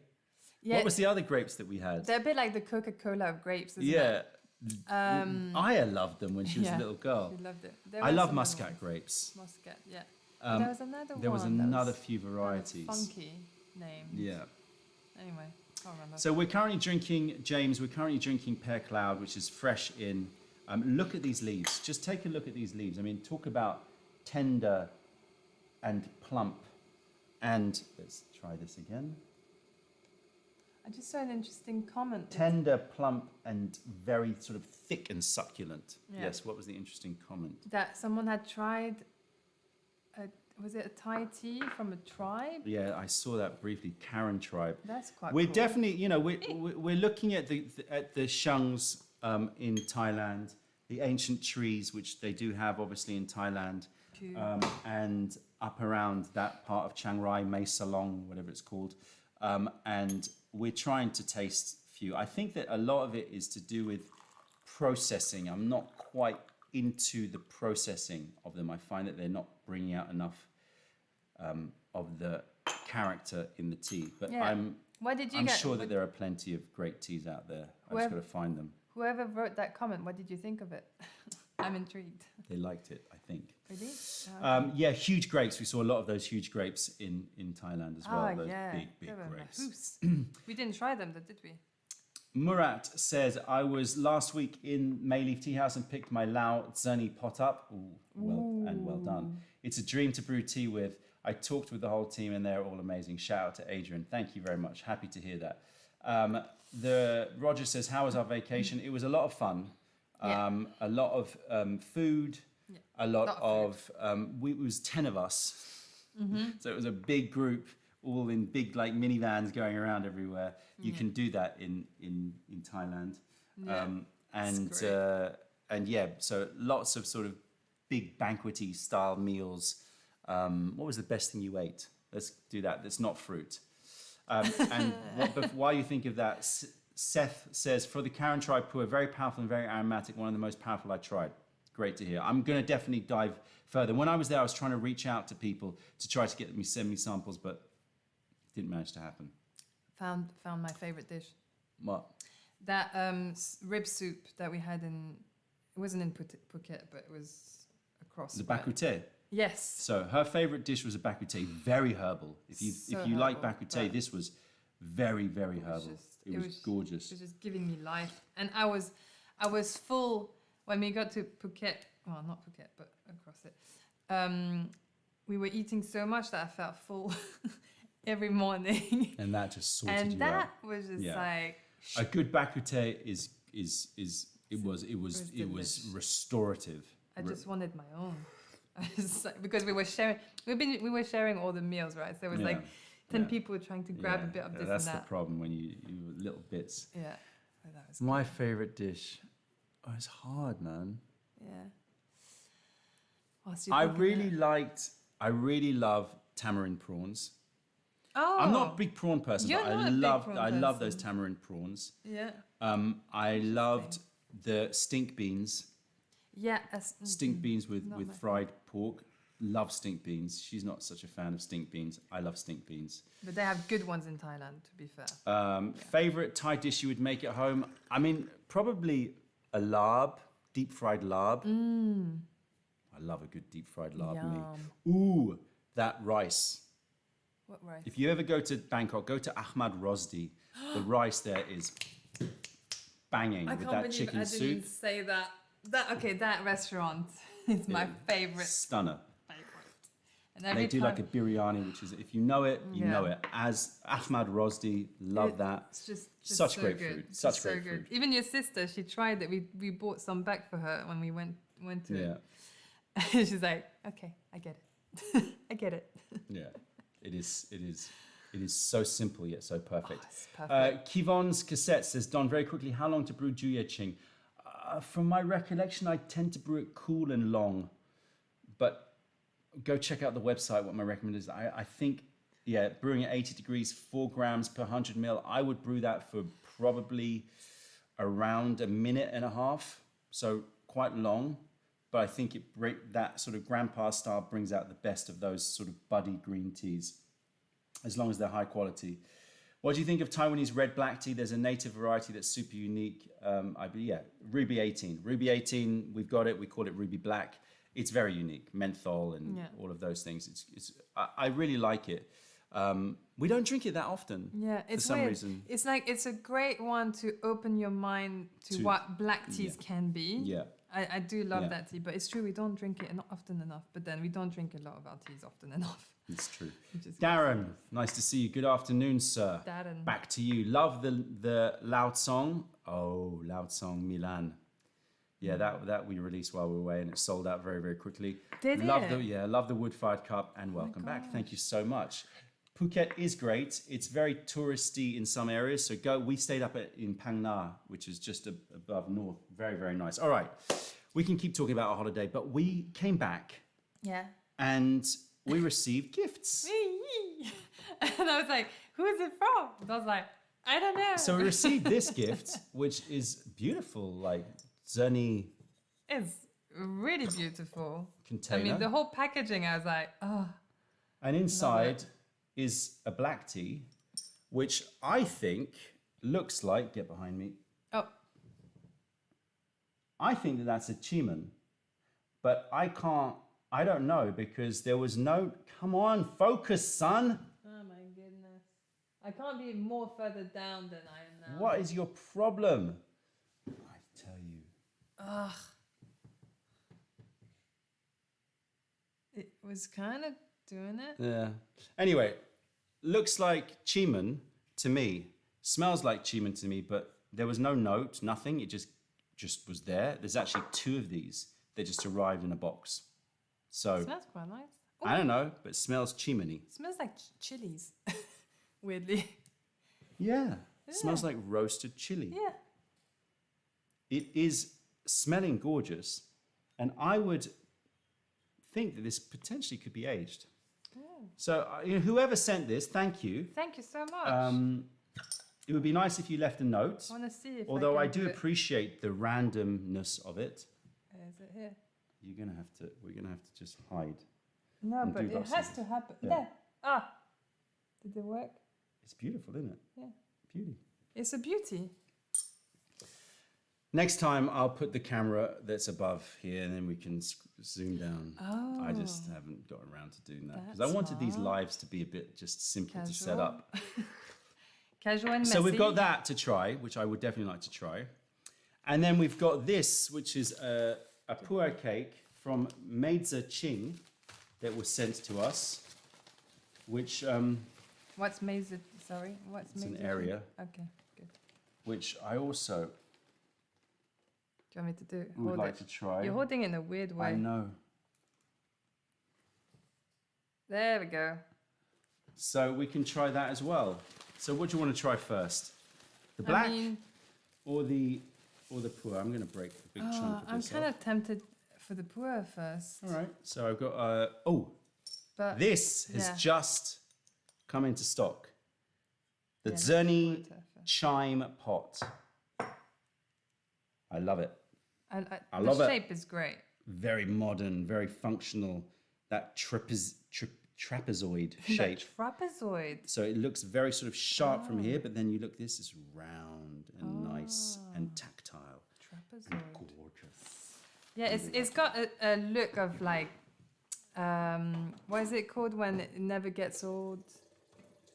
Yeah, What was the other grapes that we had? they're a bit like the Coca-Cola of grapes, isn't Yeah. it? Aya loved them when she was yeah. a little girl. We loved it. I love muscat grapes. Muscat, yeah. There was another one. There was that another was few kind of varieties. funky name. Yeah. Anyway, can't remember. So we're currently drinking Pear Cloud, which is fresh in. Look at these leaves. Just take a look at these leaves. I mean, talk about tender and plump. And let's try this again. I just saw an interesting comment. Tender, plump, and very sort of thick and succulent. Yeah. Yes, what was the interesting comment? That someone had tried, was it a Thai tea from a tribe? Yeah, I saw that briefly. Karen tribe. That's quite We're cool. definitely, we're looking at the shungs in Thailand, the ancient trees, which they do have obviously in Thailand, True. and up around that part of Chiang Rai, Mae Salong, whatever it's called, and we're trying to taste few. I think that a lot of it is to do with processing. I'm not quite into the processing of them. I find that they're not bringing out enough of the character in the tea. But Yeah. What did you I'm get? sure that what- there are plenty of great teas out there. I Where- just got to find them. Whoever wrote that comment, what did you think of it? I'm intrigued. They liked it, I think. Really? Oh, Yeah, huge grapes. We saw a lot of those huge grapes in Thailand as well. Those yeah. big They were grapes. mahoos. We didn't try them, though, did we? Murat says, I was last week in Mayleaf Tea House and picked my Lao Zerni pot up. Ooh, well done. It's a dream to brew tea with. I talked with the whole team and they're all amazing. Shout out to Adrian. Thank you very much. Happy to hear that. Roger says, how was our vacation? It was a lot of fun. Yeah. A lot of food. Yeah. A lot Lot of, it was 10 of us. So it was a big group, all in big like minivans going around everywhere. You can do that in Thailand. Yeah. It's And yeah, so lots of sort of big banquety style meals. What was the best thing you ate? Let's do that. That's not fruit. And while you think of that, Seth says, for the Karen tribe, Pua, very powerful and very aromatic, one of the most powerful I tried. great to hear. I'm going to definitely dive further. When I was there, I was trying to reach out to people to try to get them to send me samples, but it didn't manage to happen. Found my favorite dish. What? That rib soup that we had it wasn't in Phuket, but it was across. The bakute. Yes. So her favorite dish was a bakute, very herbal. If you like herbal, bakute, but this was very, very herbal. It was gorgeous. It was just giving me life, and I was full when we got to Phuket. Well, not Phuket, but across it. We were eating so much that I felt full every morning. And that just sorted And you that out. was just Yeah. like A good bakute it was delicious. restorative. I just wanted my own. I was like, because we were sharing all the meals, right? So it was like 10 people trying to grab a bit of this that's and that. the problem when you little bits. Yeah. But that was My favorite dish. Oh, it's hard, man. yeah. Whilst you're I thinking really love tamarind prawns. Oh. I'm not a big prawn person, You're but not a big prawn I love those person. tamarind prawns. Yeah. I loved the stink beans. Yeah. Stink beans with Not my fried pork. Love stink beans. She's not such a fan of stink beans. I love stink beans. But they have good ones in Thailand, to be fair. Favorite Thai dish you would make at home? I mean, probably a larb, deep fried larb. I love a good deep fried larb. Me. Yum. Ooh, that rice. What rice? If you ever go to Bangkok, go to Ahmad Rosdi. The rice there is banging with that chicken soup. say that. That restaurant is my favorite. Stunner. And every They do time, like a biryani, which is, if you know it, you Yeah. know it. As Ahmad Rosdi, love that. It's just Such so great good. food. Just Such so great good. food. Even your sister, she tried it. We bought some back for her when we went to Yeah, it. She's like, okay, I get it. I get it. yeah. It is so simple yet so perfect. It's perfect. Kivon's cassette says, Don, very quickly, how long to brew Juye Ching? From my recollection, I tend to brew it cool and long, but go check out the website, what my recommendation is. I think, brewing at 80 degrees, 4 grams per 100 mil, I would brew that for probably around a minute and a half, so quite long, but I think that sort of grandpa style brings out the best of those sort of buddy green teas, as long as they're high quality. What do you think of Taiwanese red black tea? There's a native variety that's super unique. Ruby 18. Ruby 18, we've got it. We call it Ruby Black. It's very unique. Menthol and all of those things. I really like it. We don't drink it that often. Yeah, it's for some weird. reason. It's like it's a great one to open your mind to what black teas can be. Yeah. I do love Yeah. that tea, but it's true we don't drink it not often enough. But then we don't drink a lot of our teas often enough. It's true. which is Darren, nice to see you. Good afternoon, sir. Darren. Back to you. Love the Loud Song. Oh, Loud Song Milan. Yeah, that we released while we were away, and it sold out very, very quickly. Did love it? Love the Wood-Fired Cup, and welcome back. Thank you so much. Phuket is great. It's very touristy in some areas, so go. We stayed up in Phang Na, which is just above north. Very, very nice. All right, we can keep talking about our holiday, but we came back Yeah. and we received gifts. And I was like, who is it from? And I was like, I don't know. So we received this gift, which is beautiful, like Zerni It's really beautiful. container. I mean, the whole packaging, I was like, oh. And inside is a black tea, which I think looks like, get behind me, Oh, I think that that's a Chiman, but I don't know because there was no, come on, focus, son. oh my goodness. I can't be more further down than I am now. What is your problem? I tell you. Ugh. It was kind of doing it. Yeah. Anyway, looks like Chiman to me, smells like Chiman to me, but there was no note, nothing. It just was there. There's actually 2 of these. They just arrived in a box. So It smells quite nice. I don't know, but it smells chimney. It smells like chilies, weirdly. Yeah. It smells like roasted chili. Yeah. It is smelling gorgeous, and I would think that this potentially could be aged. So whoever sent this, thank you. Thank you so much. It would be nice if you left a note. I want to see if Although I can do it. appreciate the randomness of it. Is it here? You're gonna have to. We're gonna have to just hide. No, And but do it that has sort to of- happen. yeah. There. Ah. Did it work? It's beautiful, isn't it? Yeah. Beauty. It's a beauty. Next time, I'll put the camera that's above here, and then we can zoom down. Oh. I just haven't gotten around to doing that because I That's wanted these smart. lives to be a bit just simple to set Casual. up. Casual and messy. So we've got that to try, which I would definitely like to try. And then we've got this, which is a pu'er cake from Meizi Qing that was sent to us, which What's maize? Sorry, what's it's maize? an area, Okay, good. which I also Do you want me to do? would Hold like it. to try. You're holding it in a weird way. I know. There we go. So we can try that as well. So what do you want to try first? The black I mean, or the pu'er? I'm going to break a big chunk of I'm this kind off. of tempted for the pu'er first. All right. So I've got But this has yeah. just come into stock. The Yeah, Zerni water first. chime pot. I love it. I I the love it. shape is great. Very modern, very functional. That trapezoid That shape. trapezoid. So it looks very sort of sharp from here, but then you look, this is round and nice and tactile Trapezoid. and gorgeous. Yeah, it's got a look of like, what is it called when it never gets old?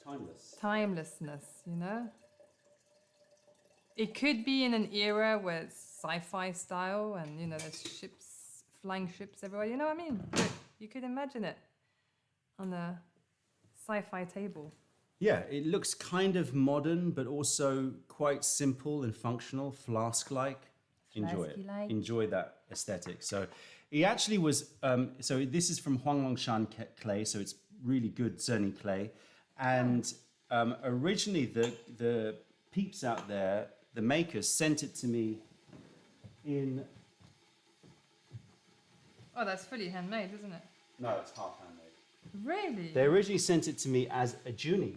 Timeless. Timelessness, you know? It could be in an era where it's sci-fi style and, you know, there's ships, flying ships everywhere. You know what I mean? You could imagine it on a sci-fi table. Yeah, it looks kind of modern, but also quite simple and functional, flask-like. Enjoy it. Flasky-like. Enjoy that aesthetic. So he actually was, so this is from Huanglongshan clay, so it's really good Zerni clay. And originally the peeps out there, the makers, sent it to me in, Oh, that's fully handmade, isn't it? no, it's half handmade. Really? They originally sent it to me as a Junie.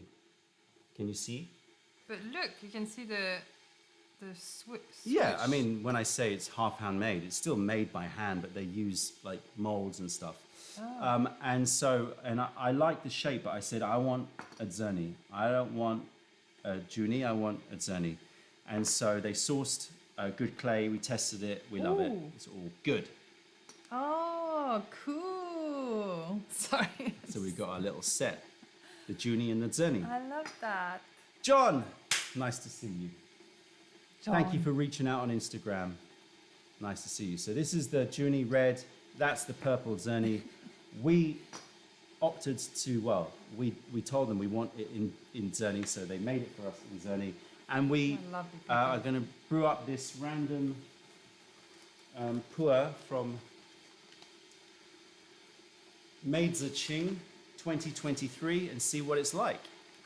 Can you see? But look, you can see the switch. Yeah, I mean, when I say it's half handmade, it's still made by hand, but they use like molds and stuff. And so, I like the shape, but I said, I want a Zerni. I don't want a Junie, I want a Zerni. And so they sourced good clay, we tested it, we love it. Ooh. It's all good. Oh, cool. Sorry. So we've got our little set, the Junie and the Zerni. I love that. John, nice to see you. Thank you John. for reaching out on Instagram. Nice to see you. So this is the Junie red. That's the purple Zerni. We opted to, well, we told them we want it in Zerni, so they made it for us in Zerni. And we I love the are going to brew up this random pu'er from Meizi Qing 2023 and see what it's like.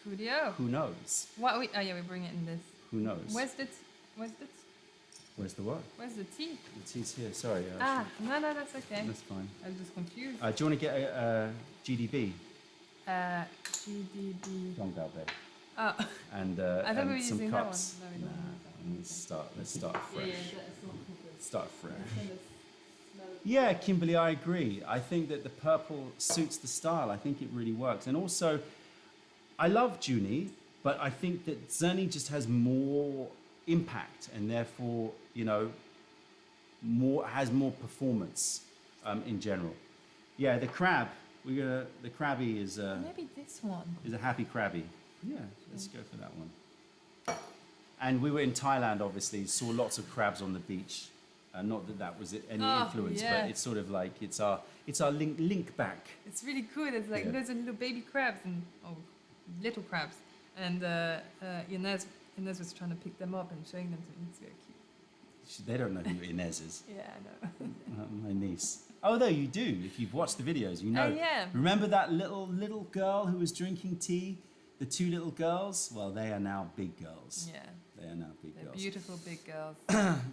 Coolio. Who knows? What we? Oh yeah, we bring it in this. Who knows? Where's the? Where's the? Where's the what? Where's the tea? The tea's here. Sorry. Ah, no, that's okay. That's fine. I was just confused. Do you want to get a GDB? GDB. Dongalbe. Oh, And, I thought we were and some using cups. that one. No, we don't use that one. Let's start fresh. that's not good. Start fresh. Yeah, Kimberly, I agree. I think that the purple suits the style. I think it really works. And also, I love Junie, but I think that Zerni just has more impact and therefore, you know, has more performance in general. Yeah, the crab. The crabby is Maybe this one. a happy crabby. Yeah, let's go for that one. And we were in Thailand, obviously, saw lots of crabs on the beach. Not that that was any Oh, influence, yeah. but it's sort of like it's our link back. It's really cool. It's like Yeah. loads of little baby crabs and little crabs. And Inez was trying to pick them up and showing them to me. It's very cute. They don't know who Inez is. Yeah, I know. My niece. Oh, no, you do. If you've watched the videos, you know. yeah. Remember that little girl who was drinking tea? The two little girls? Well, they are now big girls. Yeah, They are now big they're girls. beautiful big girls.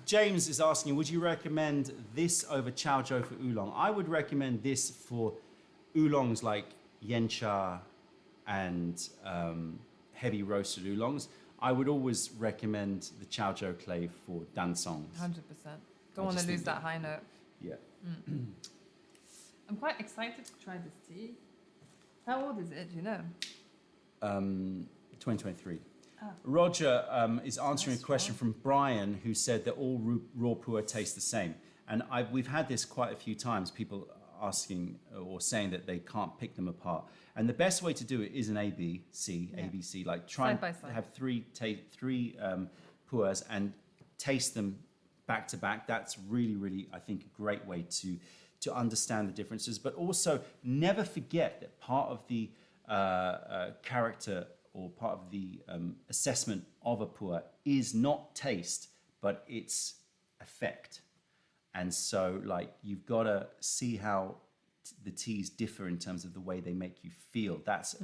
James is asking, would you recommend this over Chow Joe for oolong? I would recommend this for oolongs like Yencha and heavy roasted oolongs. I would always recommend the Chow Joe clay for Dansongs. 100%. Don't want just to lose think that high note. Yeah. I'm quite excited to try this tea. How old is it? Do you know? 2023. Ah. Roger is answering a That's question right. from Brian, who said that all raw pu'er taste the same. And we've had this quite a few times, people asking or saying that they can't pick them apart. And the best way to do it is an ABC, Yeah. ABC, like try Side by and side. have three pu'ers and taste them back to back. That's really, really, I think, a great way to understand the differences. But also never forget that part of the character or part of the assessment of a pu'er is not taste, but its effect. And so, like, you've got to see how the teas differ in terms of the way they make you feel. That's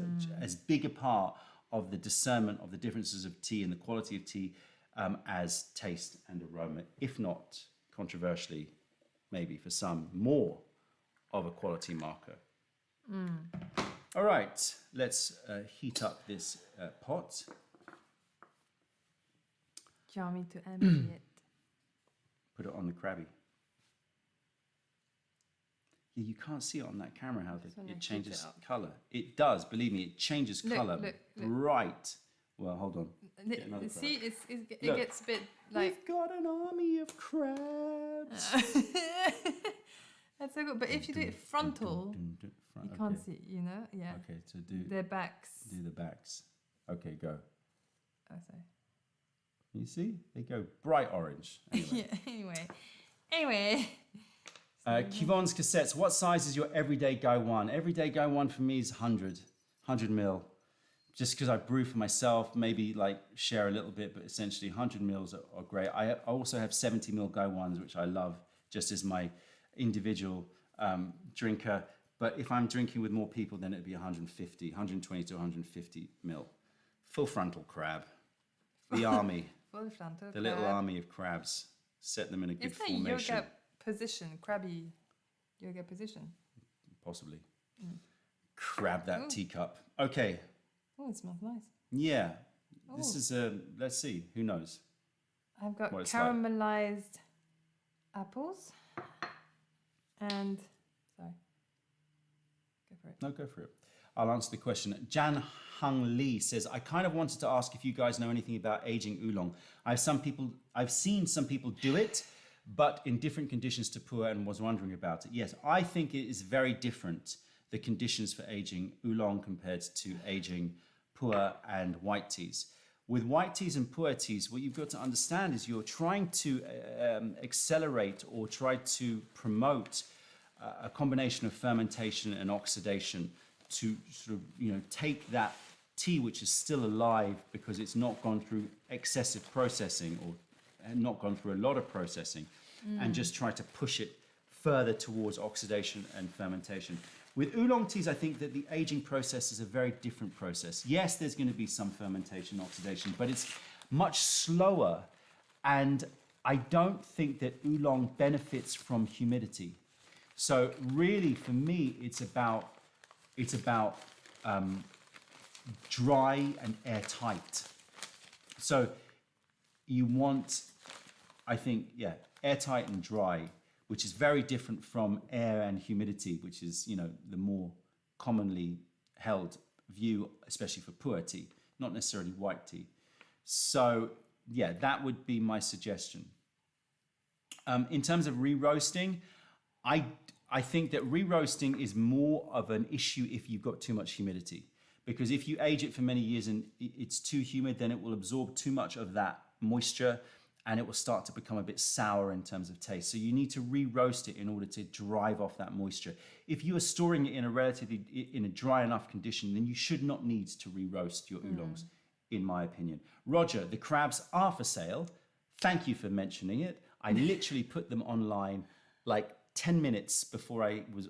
as big a part of the discernment of the differences of tea and the quality of tea as taste and aroma, if not controversially, maybe for some, more of a quality marker. All right, let's heat up this pot. Do you want me to empty it? Put it on the crabby. Yeah, you can't see it on that camera how Just when I it heat changes it up. colour. It does, believe me, it changes Look, colour. look. Bright. Well, hold on. Li- Get another See, it Look. gets a bit like. We've got an army of crabs. That's so good. But if you do it frontal, you can't see. You know, yeah. Okay, so do Their backs. the backs. Okay, go. Oh, sorry. You see? They go bright orange. Anyway. Yeah. Anyway. Kivon's cassettes. What size is your everyday go one? Everyday go one for me is 100 mil. Just because I brew for myself, maybe like share a little bit, but essentially 100 mils are great. I also have 70 mil go ones, which I love just as my individual drinker. But if I'm drinking with more people, then it'd be 120 to 150 mil. Full frontal crab. The army, Full frontal. the little crab. army of crabs. Set them in a good It's a formation. yoga position, crabby yoga position. Possibly. Grab that teacup. Okay. Oh, it smells nice. Yeah. This Oh. is let's see. Who knows? I've got What it's like. caramelized apples and sorry. Go for it. No, go for it. I'll answer the question. Jan Hung Lee says, I kind of wanted to ask if you guys know anything about aging oolong. I've seen some people do it, but in different conditions to pu'er and was wondering about it. Yes, I think it is very different, the conditions for aging oolong compared to aging pu'er and white teas. With white teas and pu'er teas, what you've got to understand is you're trying to accelerate or try to promote a combination of fermentation and oxidation to sort of, take that tea which is still alive because it's not gone through excessive processing or not gone through a lot of processing and just try to push it further towards oxidation and fermentation. With oolong teas, I think that the aging process is a very different process. Yes, there's going to be some fermentation, oxidation, but it's much slower. And I don't think that oolong benefits from humidity. So really, for me, it's about dry and airtight. So you want, I think, airtight and dry, which is very different from air and humidity, which is, the more commonly held view, especially for pu'er tea, not necessarily white tea. So, that would be my suggestion. In terms of re-roasting, I think that re-roasting is more of an issue if you've got too much humidity. Because if you age it for many years and it's too humid, then it will absorb too much of that moisture and it will start to become a bit sour in terms of taste. So you need to re-roast it in order to drive off that moisture. If you are storing it in a dry enough condition, then you should not need to re-roast your oolongs, in my opinion. Roger, the crabs are for sale. Thank you for mentioning it. I literally put them online like 10 minutes before I was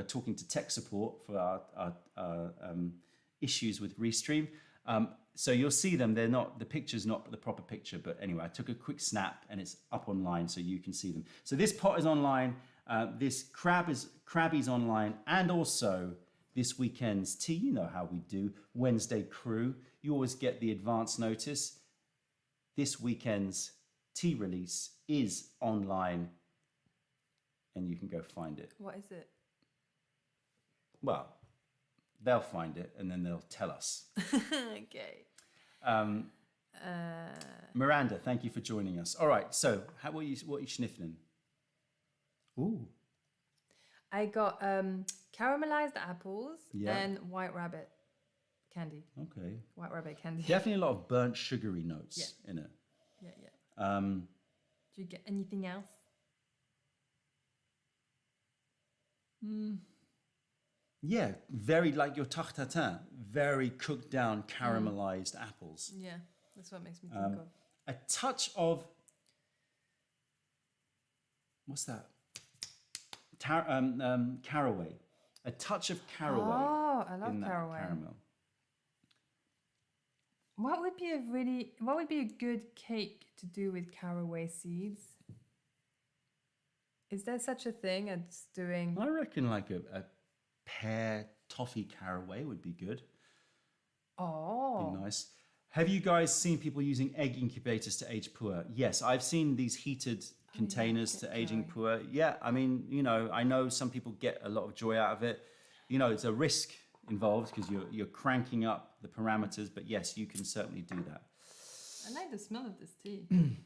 talking to tech support for our issues with Restream. So you'll see them. The picture's not the proper picture, but anyway, I took a quick snap and it's up online so you can see them. So this pot is online, this crabby's online, and also this weekend's tea. You know how we do, Wednesday crew. You always get the advance notice. This weekend's tea release is online and you can go find it. What is it? Well, they'll find it and then they'll tell us. Okay. Miranda, thank you for joining us. All right, so what are you sniffing? Ooh. I got caramelized apples Yeah. and white rabbit candy. Okay. White rabbit candy. Definitely a lot of burnt sugary notes in it. Yeah, yeah. Do you get anything else? Yeah, very like your tarte tatin, very cooked down caramelized apples. Yeah, that's what makes me think of. A touch of, what's that? Caraway. A touch of caraway Oh, I love in that caraway. caramel. What would be a good cake to do with caraway seeds? Is there such a thing as doing? I reckon like a pear toffee caraway would be good. Oh, Be nice. Have you guys seen people using egg incubators to age puer? Yes, I've seen these heated containers to aging puer. Yeah, I mean, you know, I know some people get a lot of joy out of it. You know, it's a risk involved because you're cranking up the parameters, but yes, you can certainly do that. I like the smell of this tea. It's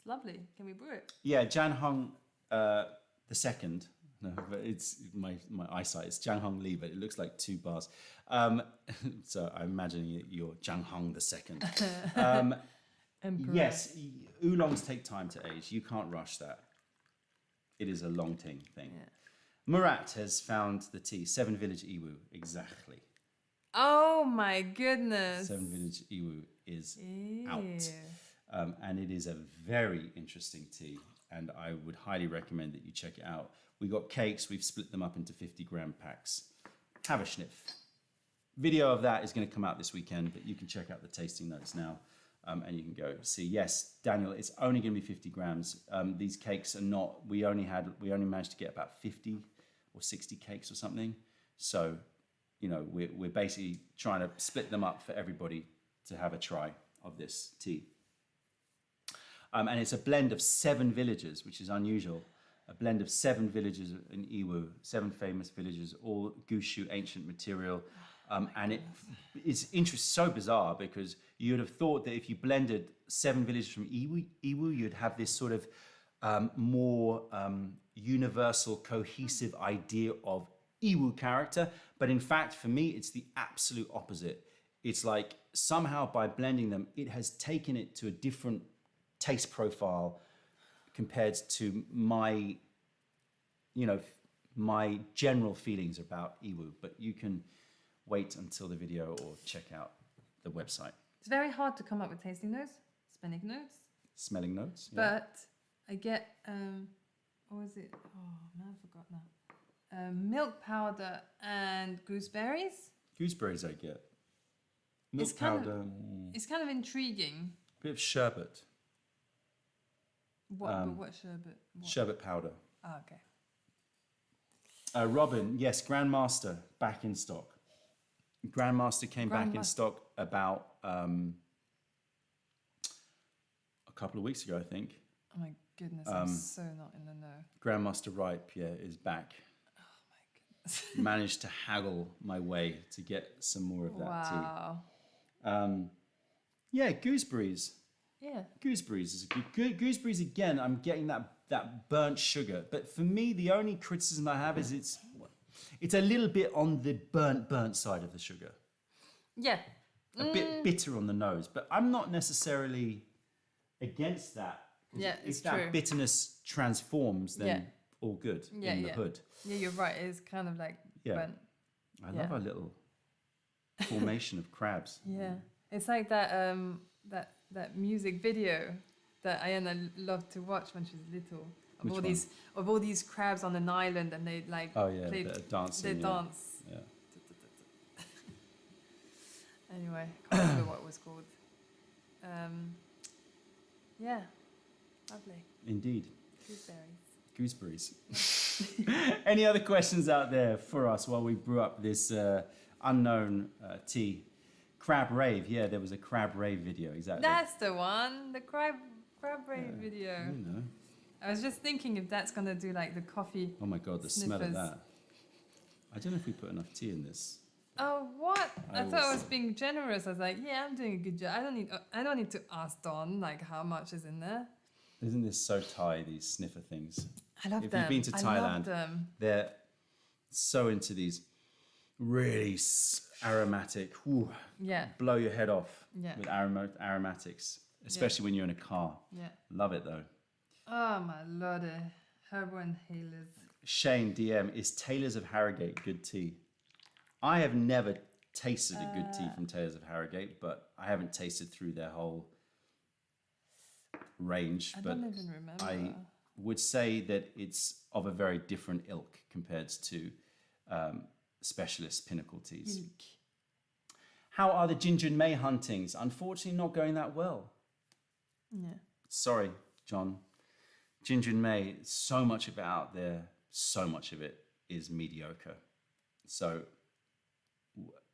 lovely. Can we brew it? Yeah, Jan Hong the second. No, but it's my eyesight. It's Jiang Hong Li, but it looks like two bars. So I'm imagining you're Jiang Hong the second. Emperor. Yes, oolongs take time to age. You can't rush that. It is a long thing. Yeah. Murat has found the tea. Seven Village Iwu, exactly. Oh my goodness. Seven Village Iwu is Ew. out. And it is a very interesting tea. And I would highly recommend that you check it out. We got cakes. We've split them up into 50-gram packs. Have a sniff. Video of that is going to come out this weekend, but you can check out the tasting notes now. And you can go see. Yes, Daniel, it's only going to be 50 grams. These cakes are not. We only managed to get about 50 or 60 cakes or something. So, you know, we're basically trying to split them up for everybody to have a try of this tea. And it's a blend of 7 villages, which is unusual. A blend of 7 villages in Iwu, 7 famous villages, all Gushu ancient material. And it's so bizarre because you would have thought that if you blended 7 villages from Iwu, you'd have this sort of more universal, cohesive idea of Iwu character. But in fact, for me, it's the absolute opposite. It's like somehow by blending them, it has taken it to a different taste profile compared to my general feelings about Iwu. But you can wait until the video or check out the website. It's very hard to come up with tasting notes, Smelling notes. Yeah. but I get what was it? Oh man, I forgot now. Milk powder and gooseberries. Gooseberries I get. Milk It's kind of- powder. It's kind of intriguing. Bit of sherbet. What sherbet? What? Sherbet powder. Oh, okay. Robin, yes, Grandmaster back in stock. Grandmaster came back in stock about a couple of weeks ago, I think. Oh my goodness, I'm so not in the know. Grandmaster Ripe, yeah, is back. Oh my goodness. Managed to haggle my way to get some more of that Wow. tea. Yeah, gooseberries. Yeah. Gooseberries is a good. Gooseberries again. I'm getting that burnt sugar, but for me, the only criticism I have is it's a little bit on the burnt side of the sugar. Yeah. A bit bitter on the nose, but I'm not necessarily against that. Yeah, if it's that true. bitterness transforms, then Yeah. all good Yeah, in the yeah. hood. Yeah, you're right. It's kind of like Yeah. burnt. I love Yeah. our little formation of crabs. Yeah. It's like that that music video that Ayana loved to watch when she was little. Which Of all these crabs on an island, and they like Oh yeah, play, the dancing. they yeah. dance. Yeah. Anyway, I can't remember what it was called. Yeah, lovely. Indeed. Gooseberries. Gooseberries. Any other questions out there for us while we brew up this unknown tea? Crab rave. Yeah, there was a crab rave video. Exactly. That's the one. The crab rave video. You know. I was just thinking if that's gonna do like the coffee. Oh my God, the smell of Sniffers. that. I don't know if we put enough tea in this. Oh, what? I thought I was- was being generous. I was like, yeah, I'm doing a good job. I don't need to ask Don like how much is in there. Isn't this so Thai, these sniffer things? I love If them. you've been to I Thailand, love them. they're so into these really aromatic, Yeah, blow your head off yeah, with aromatics, especially when you're in a car. yeah. Love it though. Oh my lordy, herbal inhalers. Shane DM, is Taylor's of Harrogate good tea? I have never tasted a good tea from Taylor's of Harrogate, but I haven't tasted through their whole range. I But don't even remember. I would say that it's of a very different ilk compared to specialist pinnacle teas. Ilk. How are the Ginger and May huntings? Unfortunately, not going that well. Yeah. Sorry, John. Ginger and May, so much of it out there, so much of it is mediocre. So,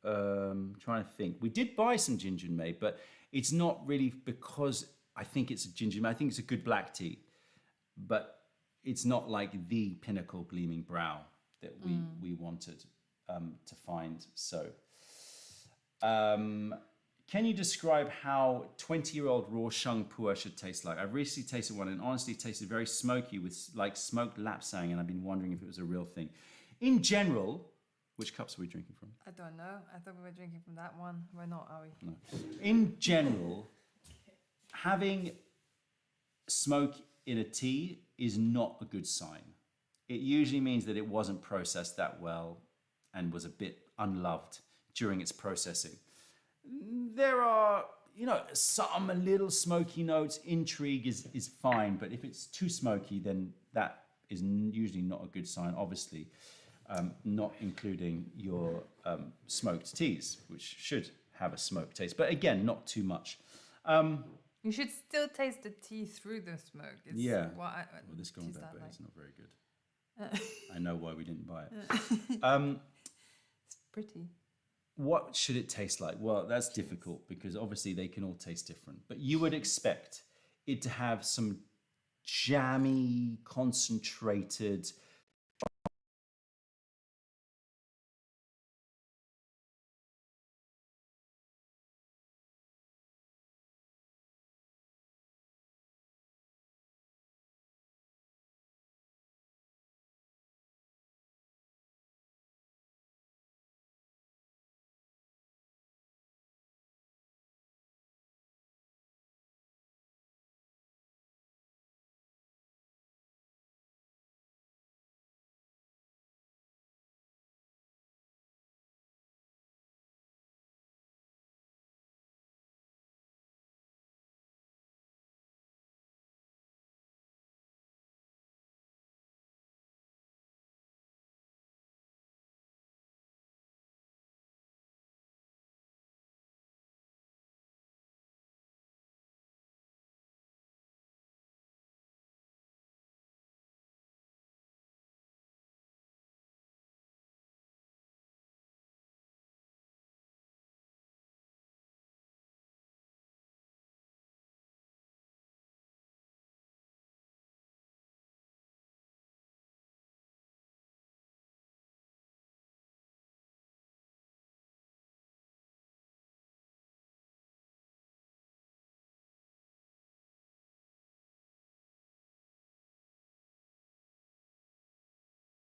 trying to think. We did buy some Ginger and May, but it's not really because I think it's a Ginger and May. I think it's a good black tea, but it's not like the pinnacle gleaming brow that we wanted to find. So, can you describe how 20-year-old raw sheng puer should taste like? I've recently tasted one and honestly it tasted very smoky with like smoked lapsang, and I've been wondering if it was a real thing. In general, which cups are we drinking from? I don't know. I thought we were drinking from that one. We're not, are we? No. In general, having smoke in a tea is not a good sign. It usually means that it wasn't processed that well and was a bit unloved during its processing. There are, some little smoky notes. Intrigue is fine, but if it's too smoky, then that is usually not a good sign, obviously. Not including your smoked teas, which should have a smoked taste. But again, not too much. You should still taste the tea through the smoke. It's Yeah. What Well, this tea's Gombe that bread like? is not very good. I know why we didn't buy it. It's pretty. What should it taste like? Well, that's difficult because obviously they can all taste different. But you would expect it to have some jammy, concentrated.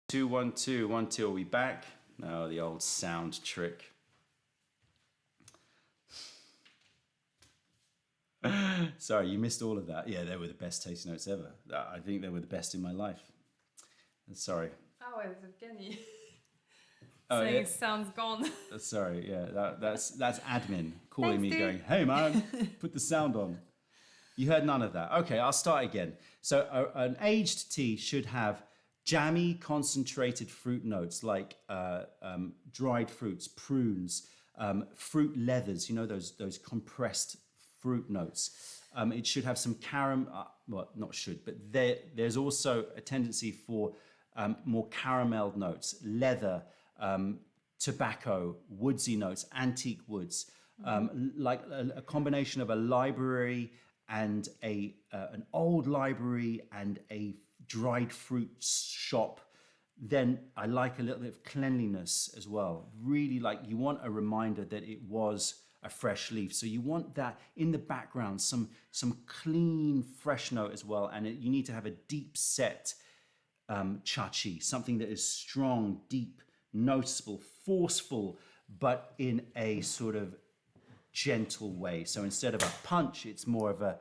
Two, 1, 2, 1, 2. Are we back? No, the old sound trick. Sorry, you missed all of that. Yeah, they were the best taste notes ever. I think they were the best in my life. Sorry. Oh, it's Evgeny. Oh, saying yeah. sound's gone. Sorry, yeah, that's admin calling Thanks, me dude. going, hey man, put the sound on. You heard none of that. Okay, I'll start again. So an aged tea should have jammy, concentrated fruit notes like dried fruits, prunes, fruit leathers, those compressed fruit notes. It should have some caramel, well, not should, but there's also a tendency for more caramelled notes, leather, tobacco, woodsy notes, antique woods, like a combination of a library and an old library and a dried fruit shop, then I like a little bit of cleanliness as well. Really, like, you want a reminder that it was a fresh leaf. So you want that in the background, some clean, fresh note as well. And you need to have a deep set chachi, something that is strong, deep, noticeable, forceful, but in a sort of gentle way. So instead of a punch, it's more of a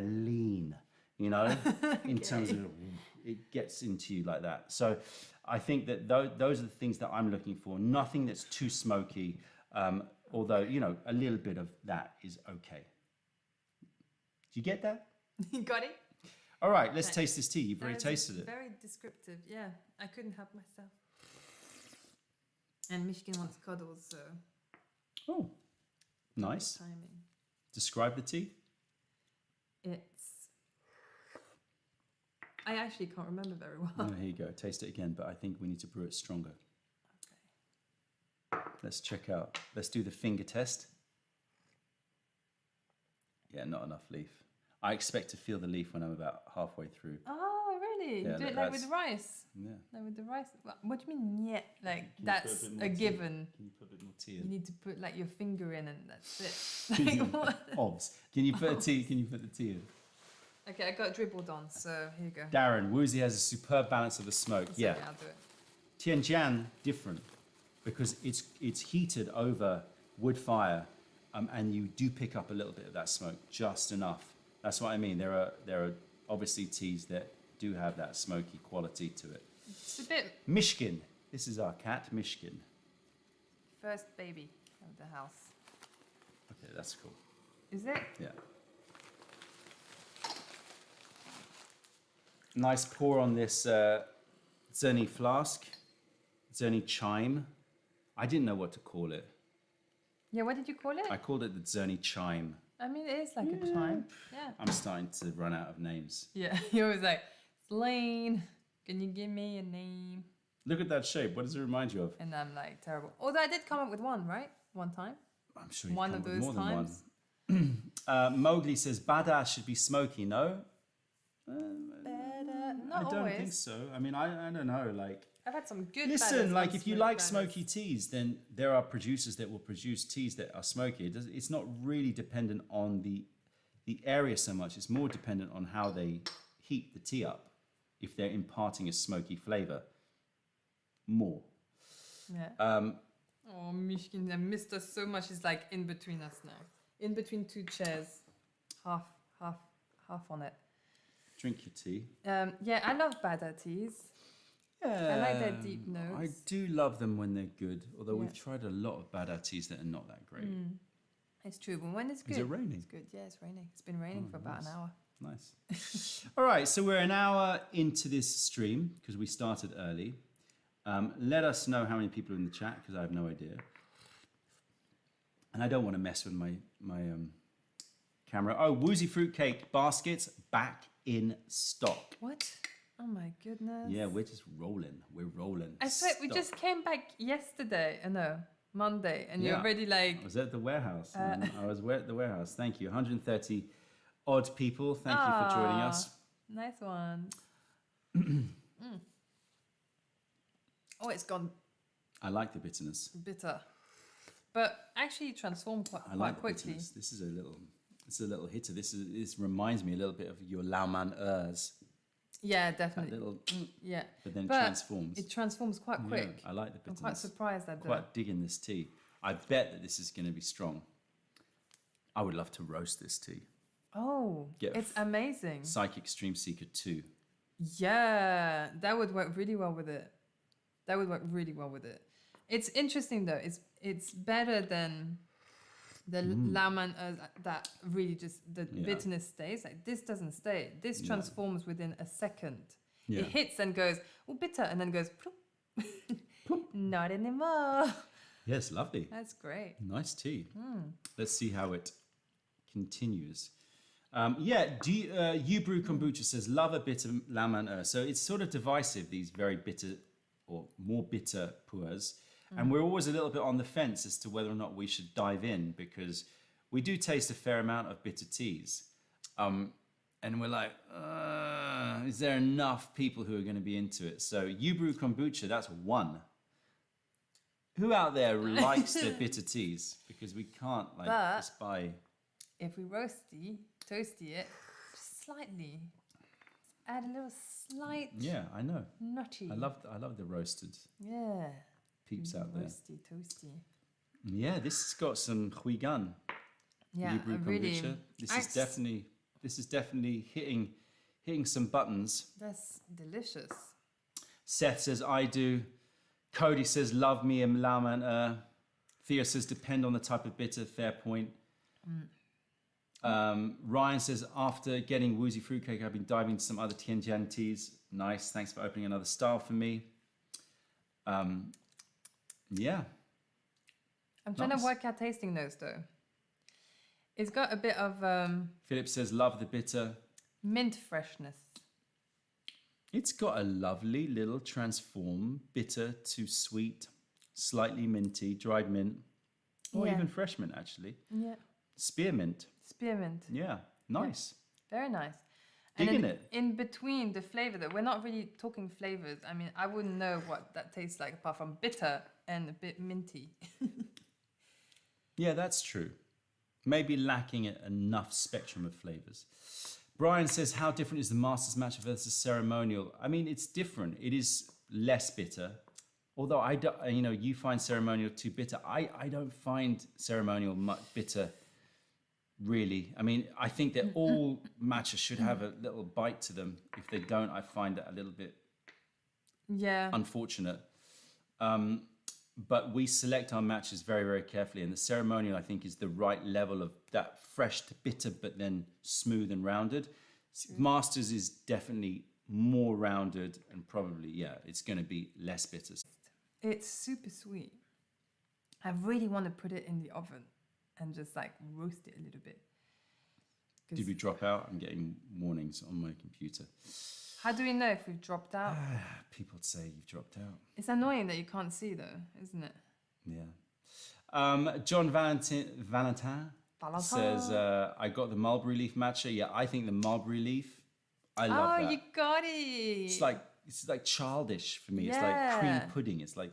lean, you know, in terms of it gets into you like that. So I think that those are the things that I'm looking for. Nothing that's too smoky, although, you know, a little bit of that is okay. Do you get that? You got it? All right, let's taste this tea. You've already tasted it. Very descriptive. Yeah, I couldn't help myself. And Michigan wants cuddles, so Oh, nice. timing. Describe the tea. I actually can't remember very well. Oh, here you go. Taste it again, but I think we need to brew it stronger. Let's check out. Let's do the finger test. Yeah, not enough leaf. I expect to feel the leaf when I'm about halfway through. Oh, really? Yeah, You do it like like with that's- the rice? Yeah. Like with the rice? What do you mean, yeah? Like, Can you put that's bit more a tea? given. Can you put a bit more tea You in? need to put like your finger in and that's it. Like, what? Obs. Can you put a tea? Can you put the tea in? Okay, I got dribbled on, so here you go. Darren, Woozy has a superb balance of the smoke. It's Yeah. okay, I'll do it. Tianjian, different, because it's heated over wood fire, and you do pick up a little bit of that smoke, just enough. That's what I mean. There are obviously teas that do have that smoky quality to it. It's a bit Mishkin. This is our cat, Mishkin. first baby of the house. Okay, that's cool. Is it? Yeah. Nice pour on this Zerni flask, Zerni chime. I didn't know what to call it. Yeah, what did you call it? I called it the Zerni chime. I mean, it is like a chime. Yeah. I'm starting to run out of names. Yeah, he always like, Slaine, can you give me a name? Look at that shape. What does it remind you of? And I'm like, terrible. Although I did come up with one, right? One time. I'm sure you've One come of up with those more times. than one. Mowgli says Bada should be smoky, no? Better. I Not don't always. think so. I mean, I don't know. Like, I've had some good listen, badders like and if you smoked like badders. smoky teas, then there are producers that will produce teas that are smoky. It's not really dependent on the area so much. It's more dependent on how they heat the tea up. If they're imparting a smoky flavor, more. Yeah. Um, Oh, Mishkin, I missed us so much. He's like in between us now. In between two chairs. Half on it. drink your tea. Yeah, I love badder teas. Yeah, like their deep I notes. do love them when they're good. Although Yeah. we've tried a lot of bad teas that are not that great. It's true, but when it's good. Is it raining? It's good. Yeah, it's raining. It's been raining Oh, for about nice. an hour. Nice. All right, so we're an hour into this stream because we started early. Let us know how many people are in the chat because I have no idea. And I don't want to mess with my camera. Oh, Woozy Fruitcake baskets back in stock. What? Oh my goodness. Yeah, we're just rolling. We're rolling. I swear, we Stock. just came back yesterday. No, Monday, and you're Yeah. already like. I was at the warehouse. I was at the warehouse. Thank you. 130 odd people. Thank you for joining us. Nice one. Oh, it's gone I like the bitterness. bitter, but actually transformed quite, I quite like the quickly. bitterness. This is a little hitter. This reminds me a little bit of your Lauman Urs. Yeah, That definitely. little, Yeah, but then But transforms. it transforms quite Yeah, quick. I like the I'm bitterness. quite surprised at that. Quite digging this tea. I bet that this is going to be strong. I would love to roast this tea. Oh, Get it's amazing. Psychic Stream Seeker 2. Yeah, that would work really well with it. That would work really well with it. It's interesting though. It's better than the Lauman that really just the Yeah. bitterness stays. Like this doesn't stay. This No. transforms within a second. Yeah. It hits and goes, oh, bitter, and then goes, "Ploop." Not anymore. Yes, lovely. That's great. Nice tea. Hmm. Let's see how it continues. You Brew Kombucha says, love a bitter Lauman Ur. So it's sort of divisive, these very bitter or more bitter puers. And we're always a little bit on the fence as to whether or not we should dive in because we do taste a fair amount of bitter teas. And we're like, is there enough people who are going to be into it? So you brew kombucha, that's one. Who out there likes their bitter teas? Because we can't like But- just buy. If we toasty it, just slightly, add a little slight Yeah, I know. nutty. I love the roasted Yeah. peeps out there. Roasty, toasty. Yeah, this has got some huigan. Yeah, You brew I really. kombucha. This is definitely hitting some buttons. That's delicious. Seth says I do. Cody says love me and Laman. Theo says depend on the type of bitter. Fair point. Ryan says after getting woozy fruitcake, I've been diving into some other Tianjian teas. Nice. Thanks for opening another style for me. Yeah. I'm trying Nice. to work out tasting notes though. It's got a bit of Philip says love the bitter. mint freshness. It's got a lovely little transform, bitter to sweet, slightly minty, dried mint, or Yeah. even fresh mint actually. Yeah. Spearmint. Spearmint. Yeah, nice. Very nice. Digging then it. in between the flavor that we're not really talking flavors. I mean, I wouldn't know what that tastes like apart from bitter and a bit minty. Yeah, that's true. Maybe lacking enough spectrum of flavors. Brian says, how different is the Masters match versus ceremonial? I mean, it's different. It is less bitter. Although I don't, you find ceremonial too bitter. I don't find ceremonial much bitter, really. I mean, I think that all matches should have a little bite to them. If they don't, I find it a little bit Yeah. unfortunate. But we select our matches very, very carefully. And the ceremonial, I think, is the right level of that fresh to bitter, but then smooth and rounded. Masters is definitely more rounded and probably, it's going to be less bitter. It's super sweet. I really want to put it in the oven and just like roast it a little bit. 'Cause Did we drop out? I'm getting warnings on my computer. how do we know if we've dropped out? People say you've dropped out. It's annoying that you can't see though, isn't it? Yeah. John Valentin Valentin. says, I got the mulberry leaf matcha. Yeah, I think the mulberry leaf, I love that. You got it. It's like childish for me. It's Yeah. like cream pudding. It's like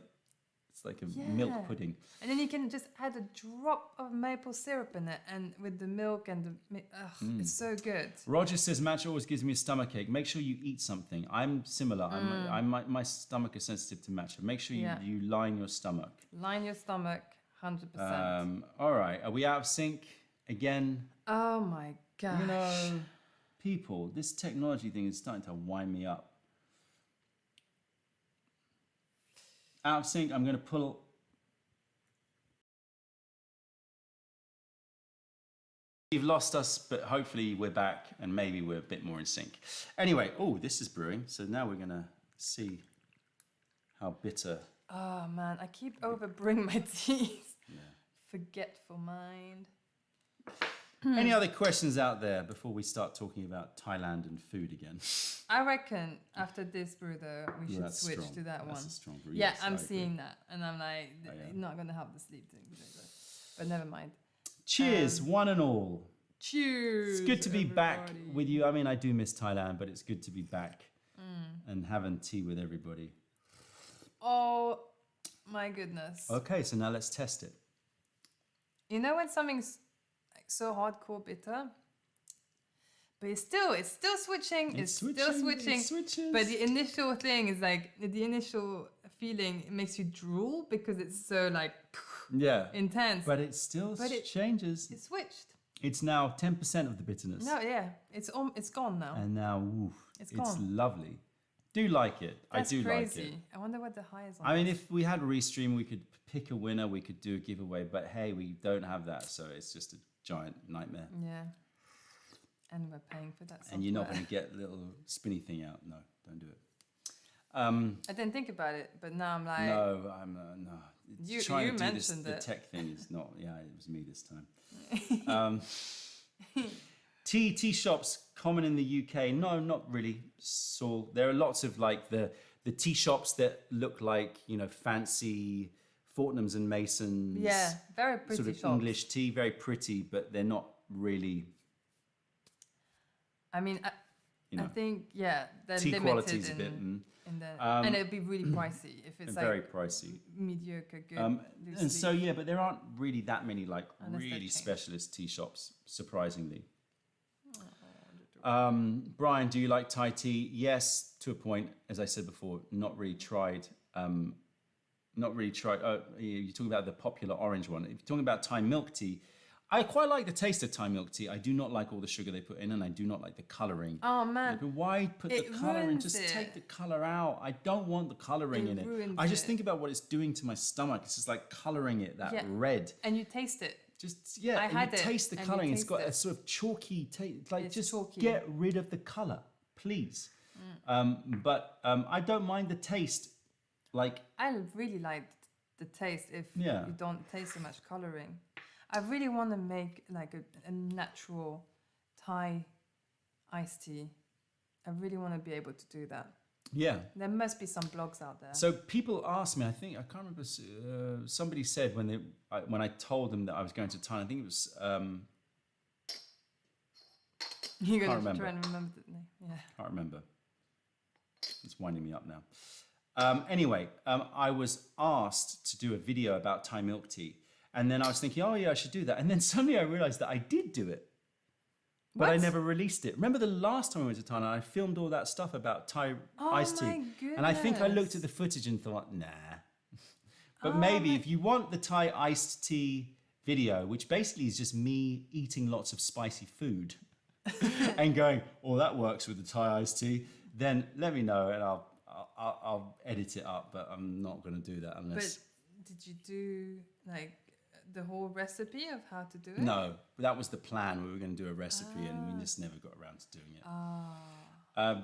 a milk Yeah. pudding. And then you can just add a drop of maple syrup in it, and with the milk and it's so good. Roger says matcha always gives me a stomach ache. Make sure you eat something. I'm similar. My stomach is sensitive to matcha. Make sure you line your stomach. Line your stomach, 100%. All right. Are we out of sync again? Oh my gosh. People, this technology thing is starting to wind me up. Out of sync, I'm going to pull. You've lost us, but hopefully we're back and maybe we're a bit more in sync. Anyway, this is brewing. So now we're going to see how bitter. Oh man, I keep overbrewing my teas. Forgetful mind. Any other questions out there before we start talking about Thailand and food again? I reckon after this brew though, we should That's switch strong. to that That's one. a strong brew. Yeah, Yes, I I'm agree. seeing that, and I'm like, yeah. not gonna help the sleep thing, but never mind. Cheers, one and all. Cheers. It's good to be back everybody. with you. I mean, I do miss Thailand, but it's good to be back and having tea with everybody. Oh my goodness. Okay, so now let's test it. You know when something's like so hardcore bitter, but it's still switching. It's still switching. It switches. But the initial thing is like the initial feeling. It makes you drool because it's so like yeah, intense. but it still changes. It switched. It's now 10% of the bitterness. No, yeah, it's gone now. And now, oof, It's it's gone. lovely. Do like it. That's I do crazy. like it. I wonder what the high is on. I mean, this. if we had a restream, we could pick a winner. We could do a giveaway. But hey, we don't have that, so it's just a giant nightmare. Yeah. And we're paying for that. And you're not software. going to get the little spinny thing out. No, don't do it. I didn't think about it, but now I'm like, No, I'm no. It's You- trying you to do this, mentioned the it. tech thing is not. Yeah, it was me this time. Tea shops common in the UK? No, not really. So there are lots of like the tea shops that look like fancy Fortnums and Masons. yeah, very pretty sort of shops. English tea, very pretty, but they're not really. I mean, You know, I think they're tea limited quality is a bit in the and it'd be really pricey if it's like very pricey. mediocre good. loose And so leaf, but there aren't really that many like Unless they're really changed. specialist tea shops, surprisingly. Brian, do you like Thai tea? Yes, to a point. As I said before, not really tried. Not really tried. You're talking about the popular orange one. If you're talking about Thai milk tea, I quite like the taste of Thai milk tea. I do not like all the sugar they put in, and I do not like the coloring. Oh man, But why put the it color in? ruins Just it. take the color out. I don't want the coloring It in it. ruins I just it. think about what it's doing to my stomach. It's just like coloring it that Yeah. red. and you taste it. Just I and had you it, taste the and you coloring. It's taste got a it. sort of chalky taste. Like It's just chalky. get rid of the color, please. But I don't mind the taste. Like I really like the taste if Yeah. you don't taste so much coloring. I really want to make like a natural Thai iced tea. I really want to be able to do that. yeah. There must be some blogs out there. So people ask me. I think I can't remember. Somebody said when I told them that I was going to Thailand. I think it was. You're gonna remember. try and remember the name. Yeah. Can't remember. It's winding me up now. Anyway, I was asked to do a video about Thai milk tea. And then I was thinking, oh yeah, I should do that. And then suddenly I realized that I did do it. But I What? never released it. Remember the last time I went to Thailand, I filmed all that stuff about Thai iced tea. my And I think I looked goodness. at the footage and thought, nah. But Oh maybe my- if you want the Thai iced tea video, which basically is just me eating lots of spicy food and going, oh, that works with the Thai iced tea, then let me know and I'll edit it up. But I'm not going to do that unless. But did you do like the whole recipe of how to do it? No, that was the plan. We were going to do a recipe and we just never got around to doing it.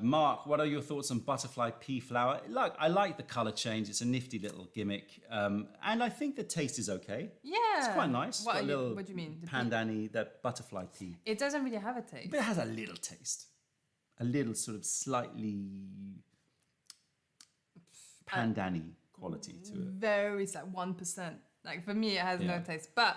Mark, what are your thoughts on butterfly pea flower? Look, I like the color change. It's a nifty little gimmick. And I think the taste is okay. Yeah. It's quite nice. What, Got a little what do you mean? The pea- pandani, that butterfly pea. It doesn't really have a taste. But it has a little taste. A little sort of slightly pandani quality to it. Very it's like 1%. Like for me, it has no Yeah. taste. But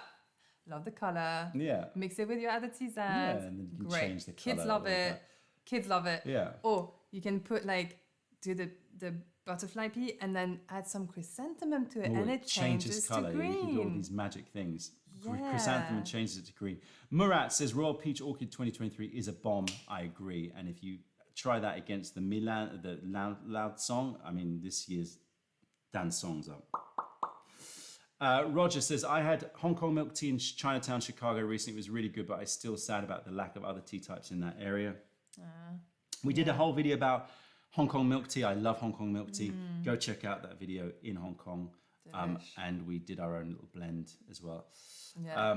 love the color. Yeah. Mix it with your other tisanes. Yeah, and then you can Great. change the Kids colour love a little it. bit. Kids love it. Yeah. Or you can put like do the butterfly pea and then add some chrysanthemum to it, Oh, and it changes colour. to Yeah, you can do all green. these magic things. Yeah. Chrysanthemum changes it to green. Murat says Royal Peach Orchid 2023 is a bomb. I agree. And if you try that against the loud song, I mean, this year's dance songs are. Roger says, I had Hong Kong milk tea in Chinatown, Chicago recently. It was really good, but I'm still sad about the lack of other tea types in that area. We did a whole video about Hong Kong milk tea. I love Hong Kong milk tea. Go check out that video in Hong Kong. Delish. And we did our own little blend as well. Yeah.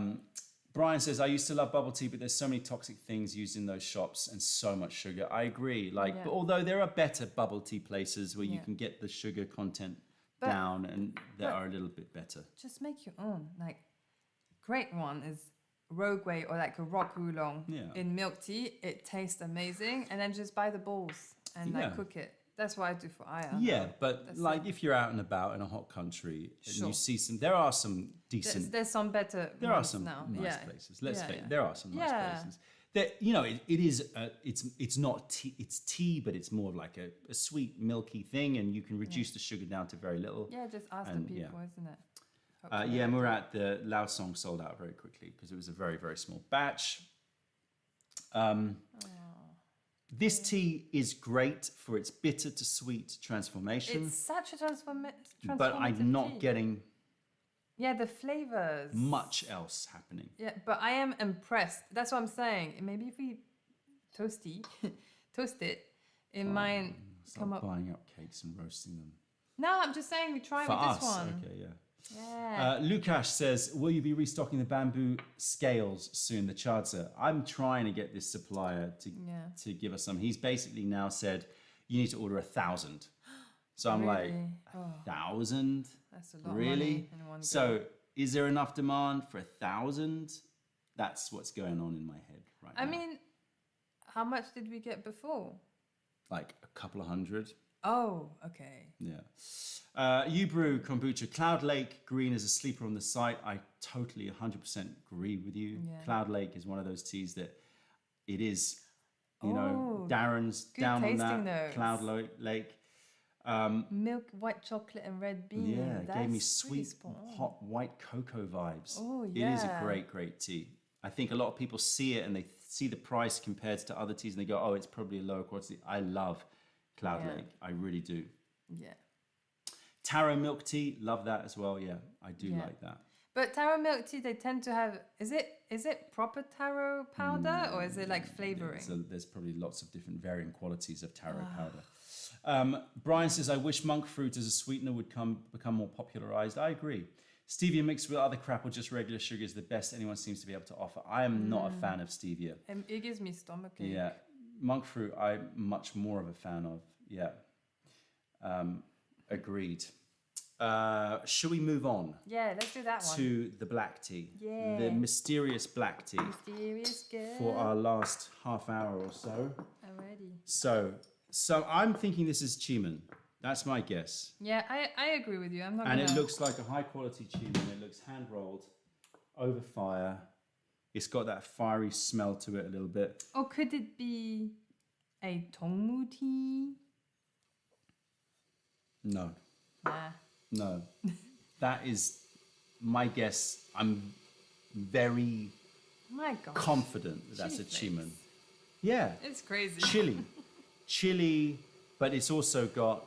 Brian says, I used to love bubble tea, but there's so many toxic things used in those shops and so much sugar. I agree. Like, Yeah. but although there are better bubble tea places where you Yeah. can get the sugar content But- down and that but- are a little bit better. Just make your own. Like, great one is Rogue Way or like a rock oolong Yeah. in milk tea. It tastes amazing, and then just buy the balls and Yeah. like cook it. That's what I do for Aya. Yeah, but That's like if you're out and about in a hot country and Sure. you see there are some decent, There's some better. there are ones some now. nice Yeah. places. Let's Yeah, face yeah. it, there are some nice Yeah. places. That you know, it is it's not tea, it's tea, but it's more of like a sweet milky thing, and you can reduce the sugar down to very little. Yeah, just ask And, the yeah. people, isn't it? Yeah, Hopefully. Murat, the loud song sold out very quickly because it was a very, very small batch. This tea is great for its bitter to sweet transformation, It's such a transformative but I'm not tea. getting Yeah, the flavors. much else happening. Yeah, but I am impressed. That's what I'm saying. Maybe if we toast it, it might come Start up. buying up cakes and roasting them. No, I'm just saying we try For with us, this one. okay, yeah. Yeah. Lukash says, will you be restocking the bamboo scales soon, the Chadza? I'm trying to get this supplier Yeah. to give us some. He's basically now said, you need to order 1,000. So I'm like, Really? Oh, 1,000? that's a lot of Really? money in one go. So is there enough demand for 1,000? That's what's going on in my head right now. I mean, how much did we get before? like a couple of hundred. Oh, okay. Yeah. You brew kombucha. Cloud Lake Green is a sleeper on the site. I totally 100% agree with you. Yeah. Cloud Lake is one of those teas that it is You know, Oh, Darren's good down on tasting that notes. Lake. Milk, white chocolate, and red bean. Yeah, it gave me That's sweet, pretty spot on. hot white cocoa vibes. Oh, It is a yeah. great, great tea. I think a lot of people see it and they see the price compared to other teas and they go, oh, it's probably a lower quality. I love Cloud Yeah. Lake. I really do. Yeah. Taro milk tea, love that as well. Yeah, I do Yeah. like that. But taro milk tea, they tend to have. Is it proper taro powder or is it like flavoring? So there's probably lots of different varying qualities of taro powder. Brian says, I wish monk fruit as a sweetener would become more popularized. I agree. Stevia mixed with other crap or just regular sugar is the best anyone seems to be able to offer. I am not a fan of stevia. It gives me stomachache. Yeah. Monk fruit, I'm much more of a fan of. Yeah. Agreed. Should we move on Yeah, let's do that one. to the black tea? Yeah. The mysterious black tea Mysterious girl. for our last half hour or so. Already. So I'm thinking this is Chiman. That's my guess. Yeah, I agree with you. I'm not And gonna. it looks like a high quality Chiman. It looks hand rolled over fire. It's got that fiery smell to it a little bit. Or could it be a Tongmu tea? No, Nah. no. That is my guess. I'm very My God. confident that that's a Chili Chiman. flakes. Yeah, It's crazy. chili, but it's also got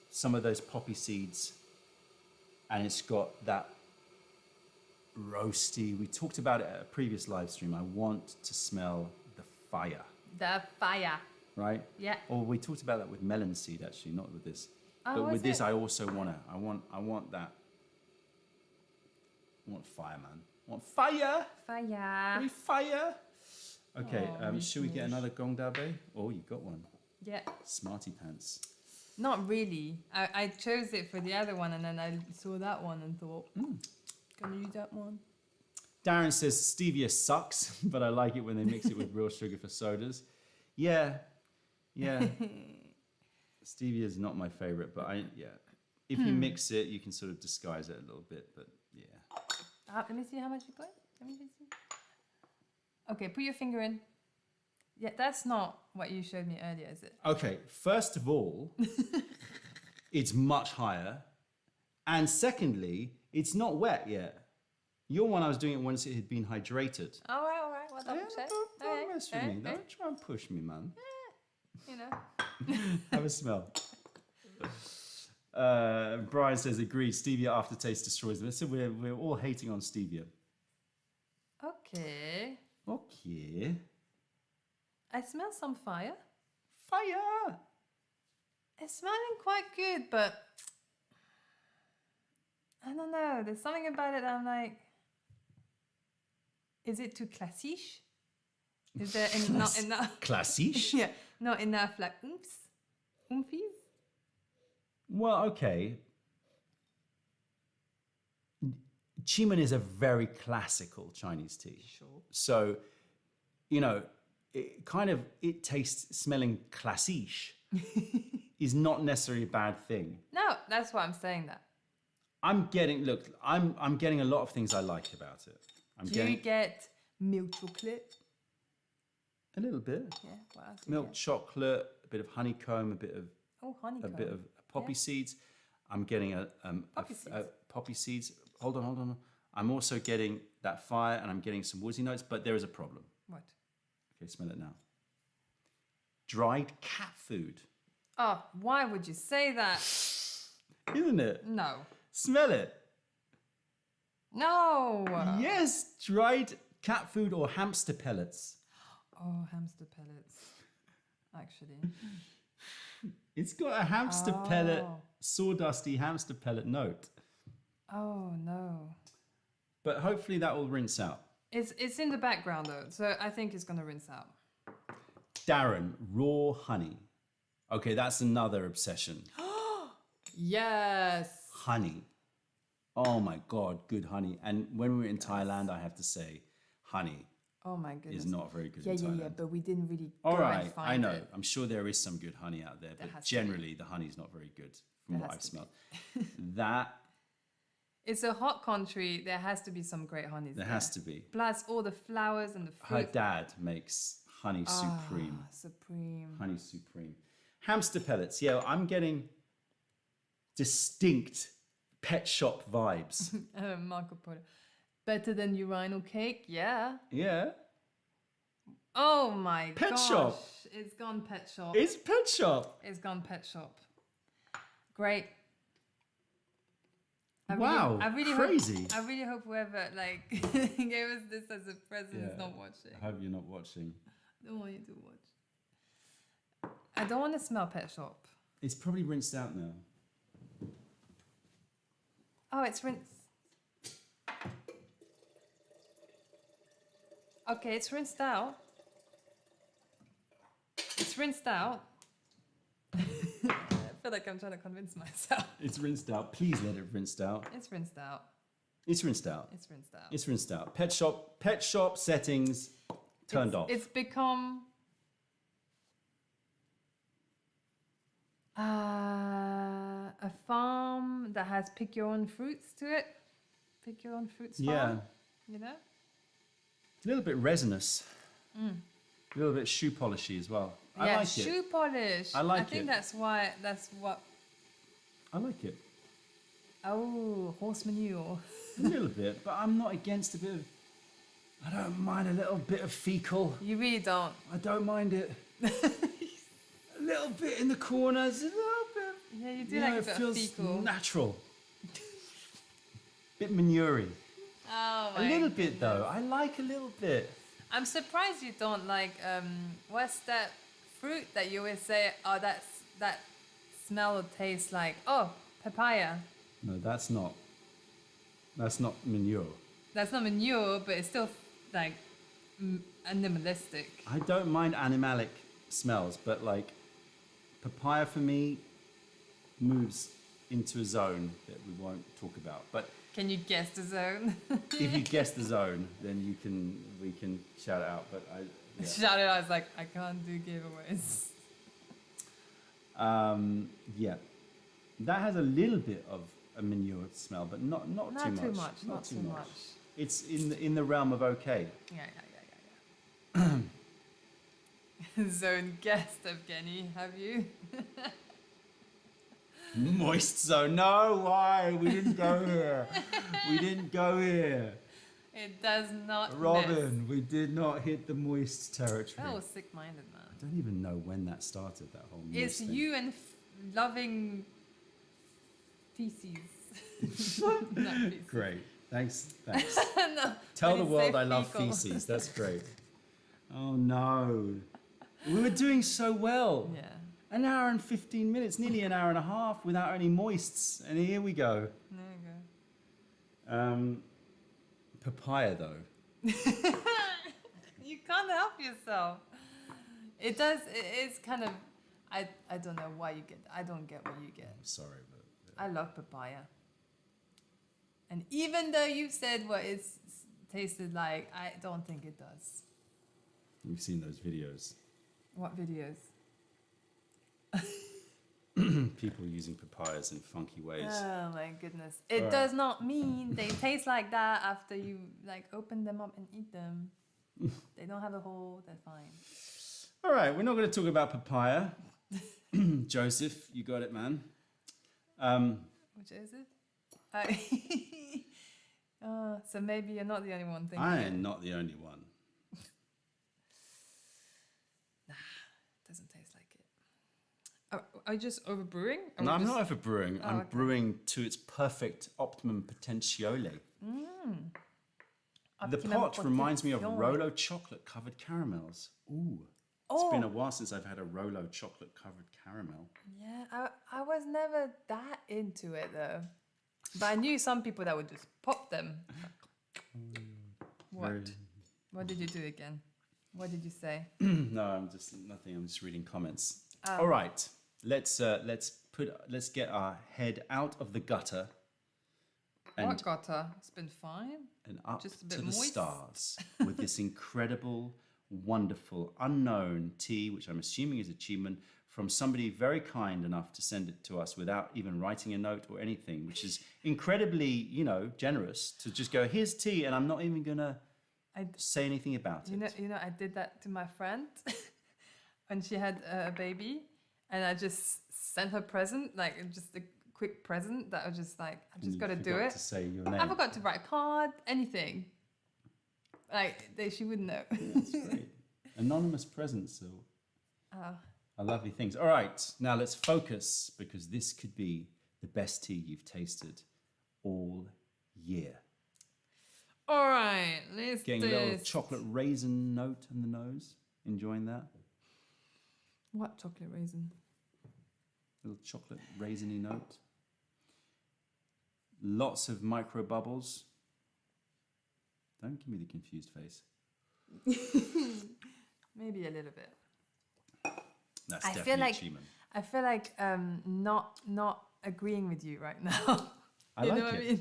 some of those poppy seeds, and it's got that roasty. We talked about it at a previous live stream. I want to smell the fire, The fire. right? Yeah. Or we talked about that with melon seed, actually, not with this. Oh, But was with this, it? I also want to. I want that. I want fire, man. I want fire. Fire. Hey, fire. Okay, Oh, should we get Mish. another gong dabe? Oh, you got one. Yeah. Smarty pants. Not really. I chose it for the other one and then I saw that one and thought, gonna use that one. Darren says stevia sucks, but I like it when they mix it with real sugar for sodas. Yeah. Stevia is not my favorite, but if you mix it, you can sort of disguise it a little bit. But yeah, Let me see how much you put. Let me see. Okay, put your finger in. Yeah, that's not what you showed me earlier, is it? okay. First of all, it's much higher, and secondly, it's not wet yet. Your one, I was doing it once it had been hydrated. All right. Well, double check. Don't mess with me. Don't try and push me, man. You know. Have a smell. Brian says, agreed, stevia aftertaste destroys them. So we're all hating on stevia. Okay. Okay. I smell some fire. Fire! It's smelling quite good, but I don't know. There's something about it that I'm like, is it too classiche? Is there not enough? Classiche? Yeah, not enough like oomfies? Well, okay. Chiman is a very classical Chinese tea. Sure. So, it tastes, smelling classiche is not necessarily a bad thing. No, that's why I'm saying that. I'm getting a lot of things I like about it. Do you get milk chocolate? A little bit. Yeah, what else do you Milk get? chocolate, a bit of honeycomb, a bit of Honeycomb. poppy seeds. I'm getting poppy seeds. Hold on. I'm also getting that fire, and I'm getting some woodsy notes. But there is a problem. What? Okay, smell it now. Dried cat food, Oh, why would you say that? isn't it? No. Smell it. No. Yes, dried cat food or hamster pellets. Oh, hamster pellets. Actually. It's got a hamster pellet, sawdusty hamster pellet note. Oh no. But hopefully that will rinse out. It's in the background though, so I think it's gonna rinse out. Darren, raw honey. Okay, that's another obsession. Yes. Honey. Oh my God, good honey. And when we were in Thailand, I have to say, honey Oh my goodness. is not very good Yeah, in yeah, Thailand. yeah. But we didn't really All go right, and find I know. it. I'm sure there is some good honey out there, but has to be. generally the honey's not very good from There what has I've to smelled. That, It's a hot country. There has to be some great honeys. there has to be. Plus all the flowers and the Her fruit. dad makes Honey Supreme. Supreme. Honey Supreme. Hamster pellets. Yeah, I'm getting distinct pet shop vibes. Marco Polo. Better than urinal cake? Yeah. Yeah. Oh my Pet gosh. shop. It's gone pet shop. It's pet shop. It's gone pet shop. Great. Wow, crazy. I really hope whoever like gave us this as a present is not watching. I hope you're not watching. I don't want you to watch. I don't want to smell pet shop. It's probably rinsed out now. Oh, it's rinsed. Okay, it's rinsed out. It's rinsed out. I feel like I'm trying to convince myself. It's rinsed out. Please let it rinsed out. It's rinsed out. It's rinsed out. It's rinsed out. It's rinsed out. Pet shop settings turned off. It's become a farm that has pick your own fruits to it. Pick your own fruits farm. Yeah. You know? A little bit resinous. A little bit shoe polishy as well. I Yeah, like shoe it. polish. I like I think it. that's what. I like it. Oh, horse manure. A little bit, but I'm not against a bit of... I don't mind a little bit of fecal. You really don't. I don't mind it. A little bit in the corners, a little bit. Yeah, you do You like know, a it bit of feels fecal. natural. Bit manure-y. Oh A my little bit goodness. though. I like a little bit. I'm surprised you don't like what's that fruit that you always say, oh that smell or taste like, oh, papaya. No, that's not manure. That's not manure, but it's still like animalistic. I don't mind animalic smells, but like papaya for me moves into a zone that we won't talk about. But Can you guess the zone? if you guess the zone, then we can shout it out. But yeah. Shout it out, I was like, I can't do giveaways. Yeah, that has a little bit of a manure smell, but not too Not much. too much, not too much. It's in the realm of okay. Yeah. Zone guest, Evgeny, have you? Moist zone. No, why? We didn't go here. We didn't go here. It does not Robin, we did not hit the moist territory. That was sick-minded, man. I don't even know when that started, that whole moist It's thing. you and loving feces. Not feces. Great. Thanks. No, Tell I the didn't world say I love fecal. feces. That's great. Oh no. We were doing so well. Yeah. An hour and 15 minutes, nearly an hour and a half without any moists. And here we go. There you go. Papaya though. You can't help yourself. It does. It's kind of. I don't know why you get. I don't get what you get. I'm sorry, but I love papaya. And even though you've said what it's tasted like, I don't think it does. you've seen those videos. What videos? People using papayas in funky ways. Oh my goodness. It Alright. does not mean they taste like that after you like open them up and eat them. They don't have a hole, they're fine. All right, we're not going to talk about papaya. Joseph, you got it, man. Which is it? So maybe you're not the only one thinking I it. am not the only one. Doesn't taste like it. Are you just overbrewing? No, I'm not over brewing. I'm okay. brewing to its perfect optimum potentiale. The Optimum pot reminds me of potentiale. Rolo chocolate covered caramels. Ooh. It's been a while since I've had a Rolo chocolate covered caramel. Yeah, I was never that into it though. But I knew some people that would just pop them. What? Very- What did you do again? What did you say? No, I'm just nothing. I'm just reading comments. All right, let's get our head out of the gutter and What gutter? It's been fine. up Just a to bit the moist. stars with this incredible, wonderful, unknown tea, which I'm assuming is achievement from somebody very kind enough to send it to us without even writing a note or anything, which is incredibly, generous to just go, here's tea, and I'm not even gonna say anything about it. I did that to my friend when she had a baby, and I just sent her present, like just a quick present that I was just like, I just got to do it. To say your name. I forgot to write a card, anything. Like she wouldn't know. That's great. Anonymous presents Oh. are lovely things. All right, now let's focus because this could be the best tea you've tasted all year. All right, let's Getting do a little this. chocolate raisin note on the nose. Enjoying that? What chocolate raisin? Little chocolate raisiny note. Lots of micro bubbles. Don't give me the confused face. Maybe a little bit. That's I definitely feel like Cheeman. I feel like not agreeing with you right now. I You like know what it.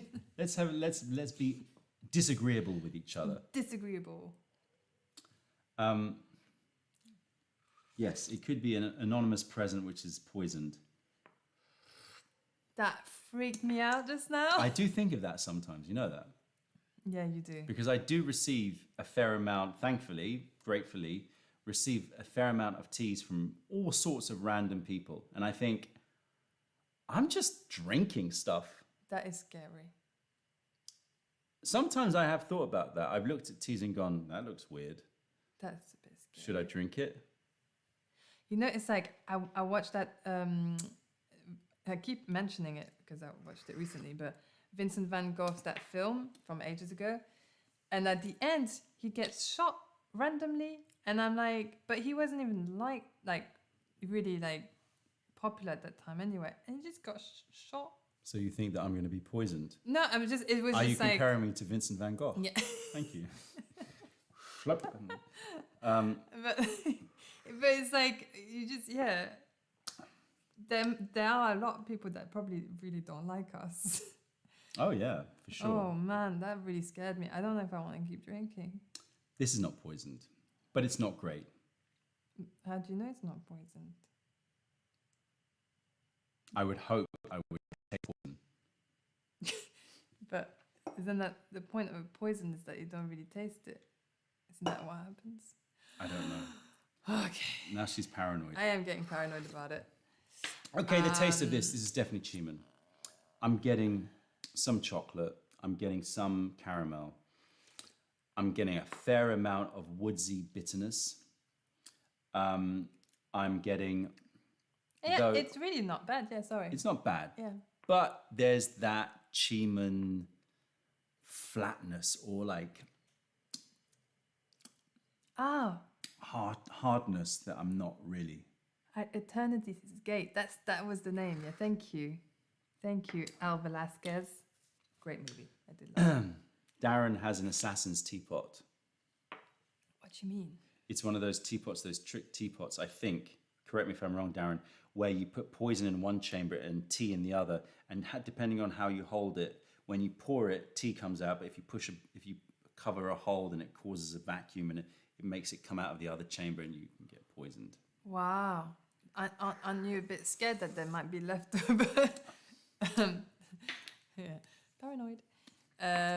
I mean? Let's be disagreeable with each other. Disagreeable. Yes, it could be an anonymous present which is poisoned. That freaked me out just now. I do think of that sometimes, you know that? Yeah, you do. Because I do receive a fair amount, thankfully, gratefully, receive a fair amount of teas from all sorts of random people. And I think, I'm just drinking stuff. That is scary. Sometimes I have thought about that. I've looked at teas and gone, that looks weird. That's a bit scary. Should I drink it? You know, it's like I watched that. I keep mentioning it because I watched it recently, but Vincent van Gogh's that film from ages ago, and at the end he gets shot randomly, and I'm like, but he wasn't even like really like popular at that time anyway, and he just got shot. So you think that I'm going to be poisoned? No, I'm just. It was Are you just like. comparing me to Vincent van Gogh? Yeah. Thank you. Flop. But it's like you just there are a lot of people that probably really don't like us. Oh yeah, for sure. Oh man, that really scared me. I don't know if I want to keep drinking. This is not poisoned, but it's not great. How do you know it's not poisoned? I would hope I would take poison. But isn't that the point of a poison is that you don't really taste it? Isn't that what happens? I don't know. Okay. Now she's paranoid. I am getting paranoid about it. Okay, the taste of this is definitely Cheeman. I'm getting some chocolate. I'm getting some caramel. I'm getting a fair amount of woodsy bitterness. I'm getting... Yeah, though it's really not bad. Yeah, sorry. it's not bad, Yeah. but there's that Cheeman flatness or like Oh, hardness that I'm not really... Eternity's Gate. That was the name. Yeah, thank you, Al Velasquez. Great movie. I did love it. Darren has an assassin's teapot. What do you mean? It's one of those teapots, those trick teapots, I think, correct me if I'm wrong, Darren, where you put poison in one chamber and tea in the other, and depending on how you hold it, when you pour it, tea comes out, but if you cover a hole, then it causes a vacuum and it makes it come out of the other chamber and you can get poisoned. Wow. Aren't you a bit scared that there might be leftover? Yeah, paranoid.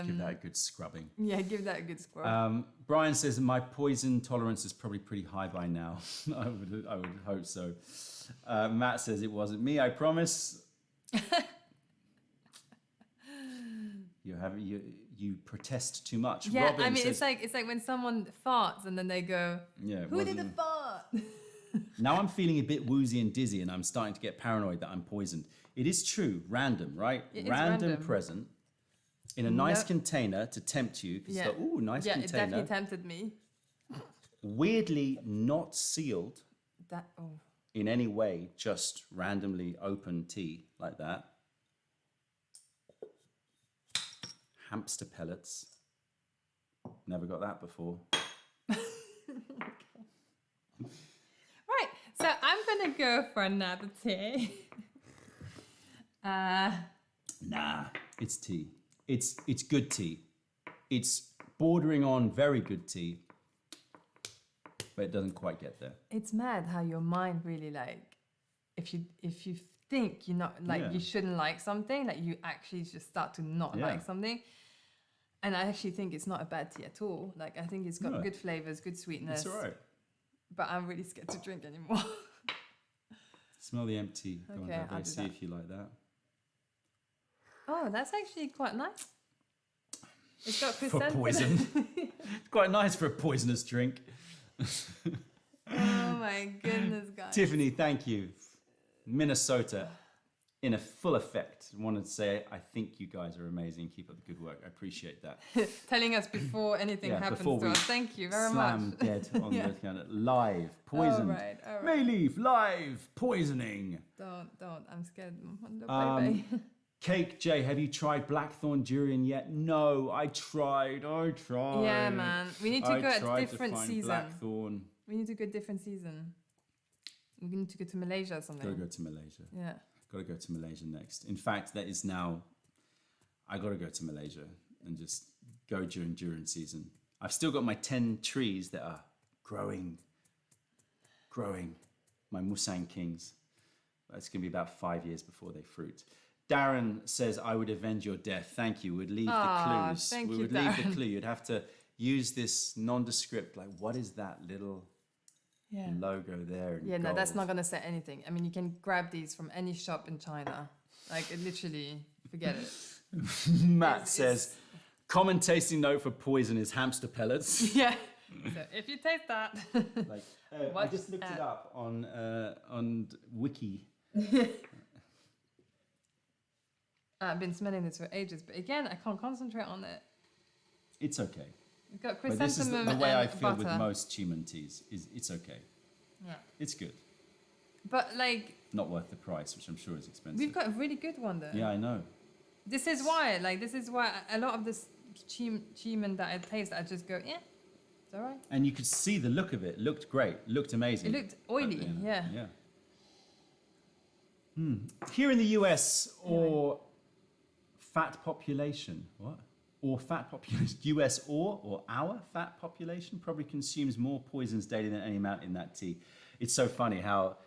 Give that a good scrubbing. Yeah, give that a good scrub. Brian says my poison tolerance is probably pretty high by now. I would hope so. Matt says it wasn't me, I promise. You protest too much. Yeah, Robin I mean, says, it's like when someone farts and then they go, yeah, it "Who did the wasn't- fart?" Now I'm feeling a bit woozy and dizzy, and I'm starting to get paranoid that I'm poisoned. It is true, random, right? It is Random random. present in a nice No. container to tempt you. Because Yeah. ooh, nice Yeah, it container. definitely tempted me. Weirdly not sealed That in any way, just randomly open tea like that. Hamster pellets. Never got that before. Right, so I'm gonna go for another tea. Nah, it's tea. It's good tea. It's bordering on very good tea, but it doesn't quite get there. It's mad how your mind really like, if you think you're not like Yeah. you shouldn't like something, like you actually just start to not Yeah. like something. And I actually think it's not a bad tea at all. Like, I think it's got No. good flavors, good sweetness. It's all right. But I'm really scared to drink anymore. Smell the empty. Go on, Okay, Dad, I'll do see that. if you like that. Oh, that's actually quite nice. It's got For chrysanthemum. poison. It's quite nice for a poisonous drink. Oh my goodness, guys. Tiffany, thank you. Minnesota, in a full effect. I wanted to say, I think you guys are amazing. Keep up the good work. I appreciate that. Telling us before anything Yeah, happens before to we us. Thank you very Slam much. dead on Yeah. the counter. Live. Poisoned. All right, all right. Mayleaf, live. Poisoning. Don't. I'm scared. Um, Cake J, have you tried Blackthorn Durian yet? No, I tried. Yeah, man. We need to I go at tried different to find season. Blackthorn. We need to go different season. We need to go to Malaysia or something. Gotta go to Malaysia. Yeah. Gotta go to Malaysia next. In fact, that is now. I gotta go to Malaysia and just go during season. I've still got my 10 trees that are growing. My Musang Kings. It's gonna be about 5 years before they fruit. Darren says, "I would avenge your death." Thank you. We'd leave the clues. thank We you, would leave the Darren. clue. You'd have to use this nondescript. Like, what is that little Yeah. logo there? In Yeah, no, that's gold? not going to say anything. I mean, you can grab these from any shop in China. Like, it literally, forget it. Matt It's- says, "Common tasting note for poison is hamster pellets." Yeah. So if you taste that, Like, I Watch just looked it out. up on Wiki. I've been smelling this for ages, but again, I can't concentrate on it. It's okay. It's got But this is chrysanthemum the way I and feel with butter. most human teas. Is it's okay. Yeah. It's good. But like, Not worth the price, which I'm sure is expensive. we've got a really good one though. Yeah, I know. This is why a lot of this cheeman that I taste, I just go, yeah, it's all right. And you could see the look of it. Looked great. Looked amazing. It looked oily, But, yeah. Yeah. Here in the US or fat population, what? Or fat population, US or our fat population probably consumes more poisons daily than any amount in that tea. It's so funny how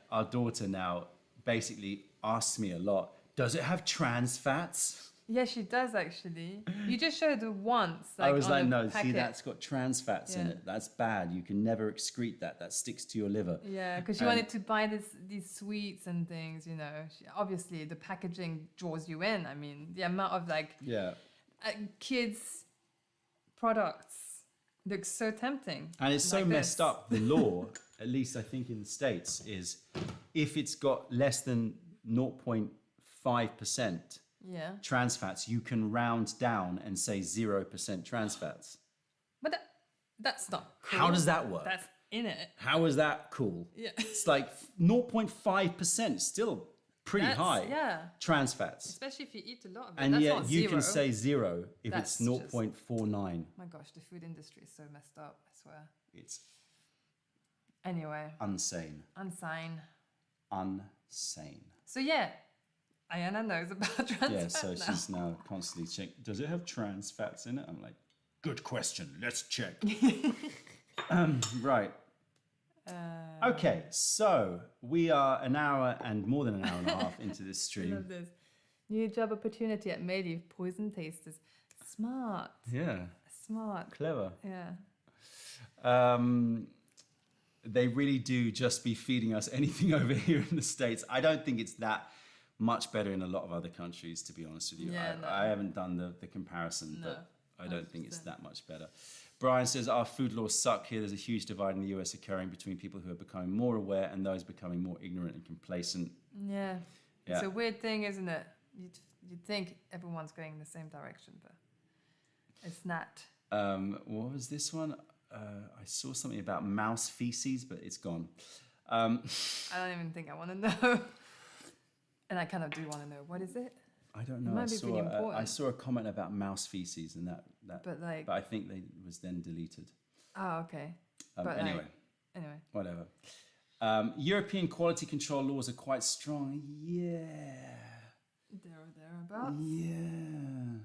our daughter now basically asks me a lot, does it have trans fats? Yeah, she does actually. You just showed her once. Like, I was on like, a no, packet. see, that's got trans fats in Yeah. it. That's bad. You can never excrete that. That sticks to your liver. Yeah, because she And- wanted to buy these sweets and things, you know. Obviously, the packaging draws you in. I mean, the amount of like Yeah. kids' products looks so tempting. And it's so Like messed this. up. The law, at least I think in the States, is if it's got less than 0.5% Yeah, trans fats, you can round down and say 0% trans fats. but that's not cool. How does that work? That's in it. How is that cool? Yeah. It's like 0.5%, still pretty That's- high. Yeah, Trans fats. especially if you eat a lot of it. And that's yet not you zero. can say 0 if That's it's 0.49. My gosh, the food industry is so messed up. I swear. It's Anyway, insane. unsane. Insane. So yeah, Ayana knows about trans Yeah, fat so now. she's now constantly checking. Does it have trans fats in it? I'm like, good question. Let's check. Right. Okay, so we are an hour and more than an hour and a half into this I stream. love this. New job opportunity at Mayleaf Poison Tasters. Smart. Yeah, Smart. clever. Yeah. They really do just be feeding us anything over here in the States. I don't think it's that much better in a lot of other countries, to be honest with you. Yeah, no. I haven't done the comparison, No, but I don't think it's 100%. that much better. Brian says, our food laws suck here. There's a huge divide in the US occurring between people who are becoming more aware and those becoming more ignorant and complacent. Yeah. It's Yeah. a weird thing, isn't it? You'd think everyone's going in the same direction, but it's not. What was this one? I saw something about mouse feces, but it's gone. I don't even think I want to know. And I kind of do want to know. What is it? I don't know. might be pretty I important. saw a comment about mouse feces, and that But like, but I think they was then deleted. oh, okay. But Anyway, Anyway. whatever. European quality control laws are quite strong. Yeah, There or thereabouts. yeah.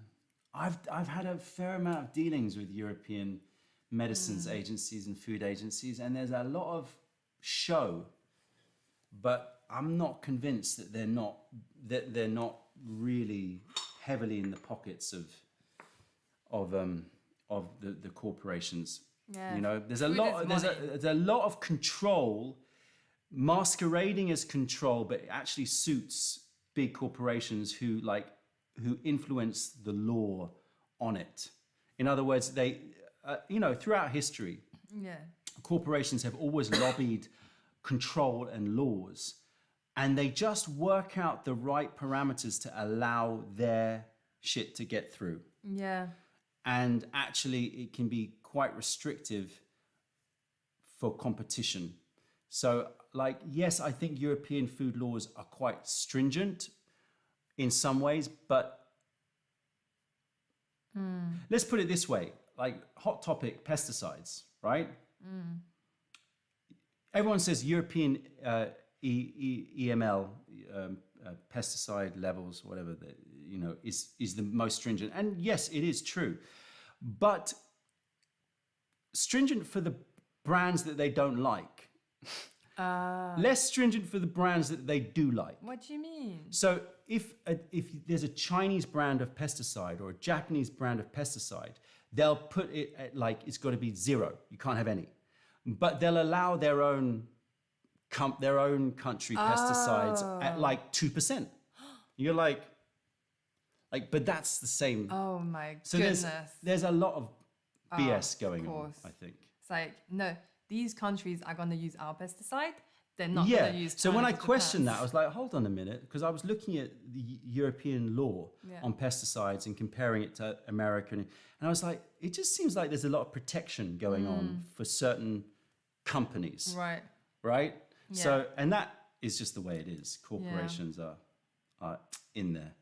I've had a fair amount of dealings with European medicines agencies and food agencies, and there's a lot of show, but I'm not convinced that they're not really heavily in the pockets of the corporations. Yeah. You know, there's a Food lot. is There's money. there's a lot of control, masquerading as control, but it actually suits big corporations who influence the law on it. In other words, they, throughout history, Yeah. corporations have always lobbied control and laws, and they just work out the right parameters to allow their shit to get through. Yeah. And actually, it can be quite restrictive for competition. So, yes, I think European food laws are quite stringent in some ways, but let's put it this way, hot topic, pesticides, right? Everyone says European EML, pesticide levels, whatever, is the most stringent. And yes, it is true. But stringent for the brands that they don't like. Less stringent for the brands that they do like. What do you mean? So if there's a Chinese brand of pesticide or a Japanese brand of pesticide, they'll put it at it's got to be 0. You can't have any. But they'll allow their own country pesticides at 2%. You're but that's the same. Oh my So goodness. there's a lot of BS going on, course. I think. It's like, no, these countries are going to use our pesticide. They're not Yeah. going to use So when I China's or questioned that, I Japan's. was like, hold on a minute, because I was looking at the European law Yeah. on pesticides and comparing it to American, and I was like, it just seems like there's a lot of protection going on for certain companies, Right. right? Yeah. So, and that is just the way it is. Corporations are in there.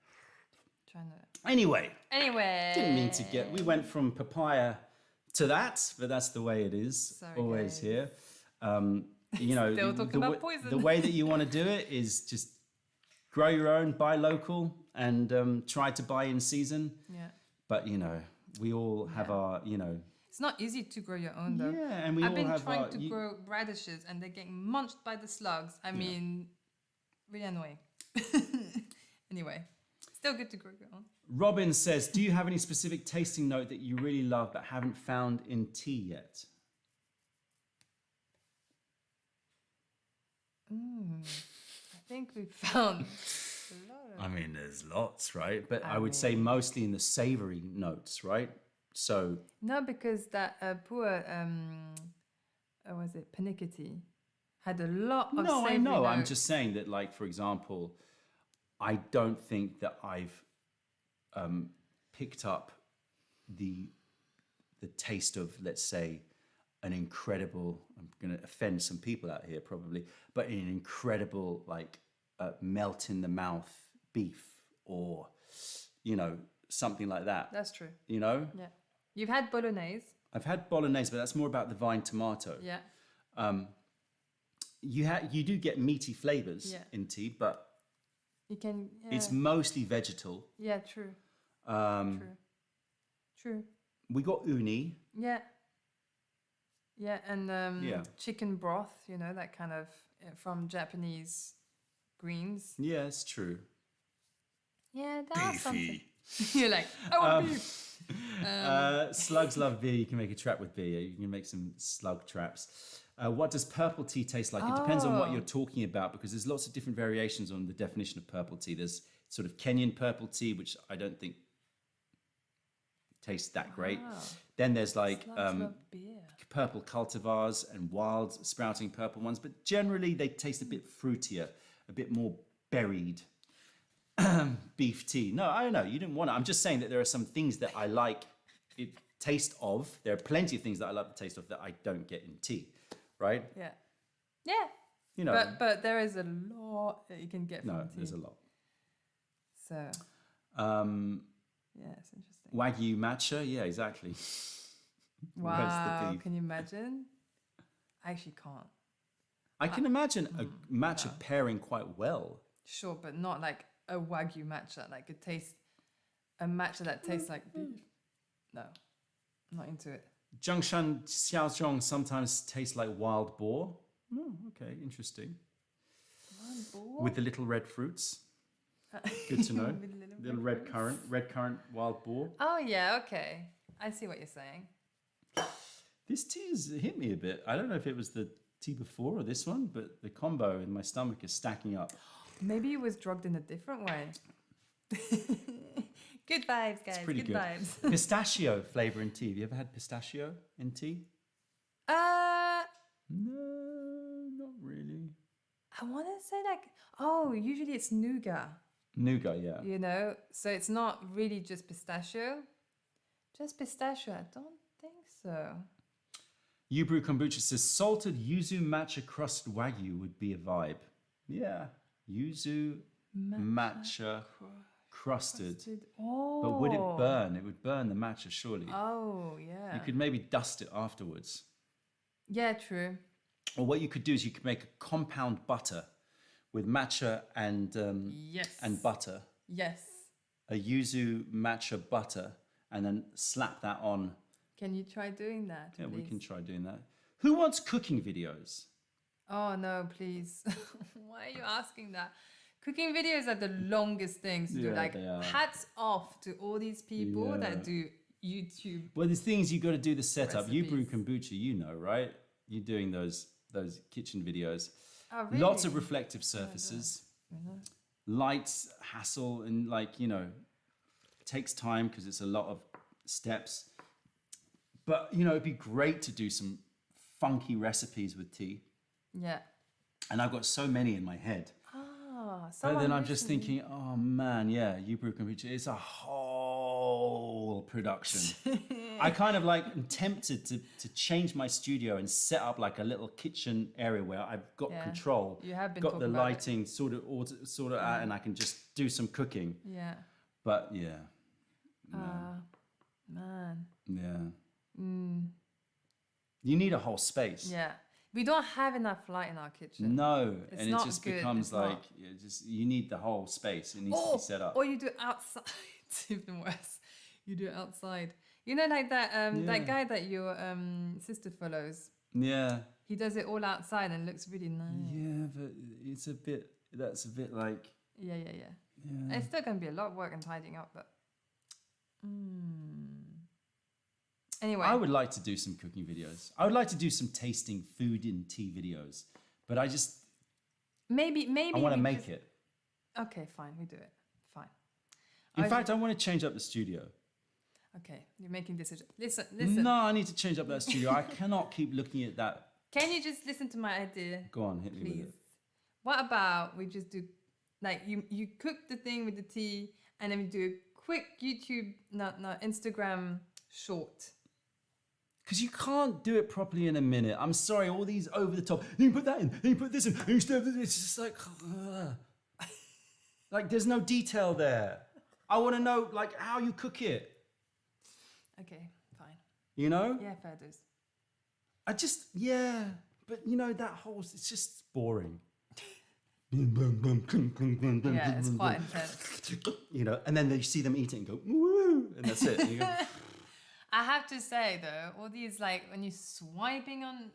Trying to... Anyway, Anyway. didn't mean to we went from papaya to that, but that's the way it is. Sorry, always guys. here. Still talking about the poison. way that you want to do it is just grow your own, buy local, and try to buy in season. Yeah. But we all have our, It's not easy to grow your own though. yeah, and we I've all been have trying our. to grow radishes and they're getting munched by the slugs. I mean, really annoying. Anyway, still good to grow your own. Robin says, "Do you have any specific tasting note that you really love but haven't found in tea yet?" I think we found a lot of... I mean, there's lots, right? But I I would say mean- mostly in the savory notes, right? So No, because that poor, was it Panickety, had a lot of no, I savoury know. I'm notes. just saying that, for example, I don't think that I've picked up the taste of, let's say, an incredible. I'm going to offend some people out here probably, but an incredible melt in the mouth beef or something like that. That's true. Yeah, You've had bolognese. I've had bolognese, but that's more about the vine tomato. Yeah. You do get meaty flavors Yeah. in tea, but You can... Yeah. it's mostly vegetal. Yeah, true. Um, True. We got uni. Yeah. Yeah, and Yeah. chicken broth, that kind of from Japanese greens. Yeah, it's true. Yeah, that's something. You're like, I want beef. Slugs love beer. You can make a trap with beer. You can make some slug traps. What does purple tea taste like? It depends on what Oh. you're talking about because there's lots of different variations on the definition of purple tea. There's sort of Kenyan purple tea, which I don't think tastes that great. Wow. Then there's Slugs love beer. purple cultivars and wild sprouting purple ones, but generally they taste a bit fruitier, a bit more berried. Beef tea. No, I don't know. You didn't want it. I'm just saying that there are some things that I like the taste of. There are plenty of things that I like the taste of that I don't get in tea, right? Yeah. Yeah. You know, But there is a lot that you can get from no, tea. there's a lot. So, Um, yeah, it's interesting. Wagyu matcha. Yeah, exactly. Where's the Wow, beef? can you imagine? I actually can't. I can imagine a matcha pairing quite well. Sure, but not like a Wagyu matcha. Like a matcha that tastes like beef. No, I'm not into it. Zhongshan Xiaozhong sometimes tastes like wild boar. Oh, okay, interesting. With the little red fruits. Good to know. With little Little red currant wild boar. Oh yeah, okay. I see what you're saying. This tea has hit me a bit. I don't know if it was the tea before or this one, but the combo in my stomach is stacking up. Maybe it was drugged in a different way. Good vibes, guys. Pretty good. Vibes. Pistachio flavor in tea. Have you ever had pistachio in tea? No, not really. I want to say usually it's nougat. Nougat, yeah. You know, so it's not really just pistachio. Just pistachio, I don't think so. You Brew Kombucha says salted yuzu matcha crust wagyu would be a vibe. Yeah, yuzu matcha crusted. Oh. But would it burn? It would burn the matcha, surely. Oh, yeah. You could maybe dust it afterwards. Yeah, true. Or what you could do is you could make a compound butter with matcha and Yes. and butter, Yes. a yuzu matcha butter, and then slap that on. Can you try doing that? Yeah, we please? can try doing that. Who wants cooking videos? Oh no, please. Why are you asking that? Cooking videos are the longest things to do. Yeah, Like they are. hats off to all these people Yeah. that do YouTube. Well, the thing is, you got to do the setup. You brew Recipes. kombucha, you know, right? You're doing those kitchen videos. Oh, really? Lots of reflective surfaces, You know? lights, hassle, and it takes time because it's a lot of steps. But it'd be great to do some funky recipes with tea. Yeah. And I've got so many in my head. Ah, But then I'm just thinking, oh man, yeah, You Brew Kombucha, it's a whole production. I kind of am tempted to change my studio and set up like a little kitchen area where I've got Yeah. control. You have been got the talking about it. lighting sort of out, and I can just do some cooking. Yeah. But yeah, Man. yeah. You need a whole space. Yeah. We don't have enough light in our kitchen. No, It's and it not just good, becomes it's not. you need the whole space. It needs to be set up. Or you do it outside. It's even worse. You do it outside. You know, like that Yeah. that guy that your sister follows. Yeah. He does it all outside and looks really nice. Yeah, but that's a bit like, Yeah. yeah. It's still gonna be a lot of work and tidying up, but anyway. I would like to do some cooking videos. I would like to do some tasting food and tea videos, but maybe I want to we make just- it. Okay, fine, we do it. Fine. In I fact, I want to change up the studio. Okay, you're making decisions. Listen. No, I need to change up that studio. I cannot keep looking at that. Can you just listen to my idea? Go on, hit me with Please. it. What about we just do like you cook the thing with the tea and then we do a quick YouTube Instagram short. Because you can't do it properly in a minute. I'm sorry, all these over the top. Then you put that in, then you put this in, then you stir this. It's just like, there's no detail there. I want to know how you cook it. Okay, fine. You know? Yeah, fair dues. But that whole, it's just boring. Yeah, it's quite intense. And then you see them eat it and go, woo, and that's it. And you go, I have to say though, all these when you're swiping on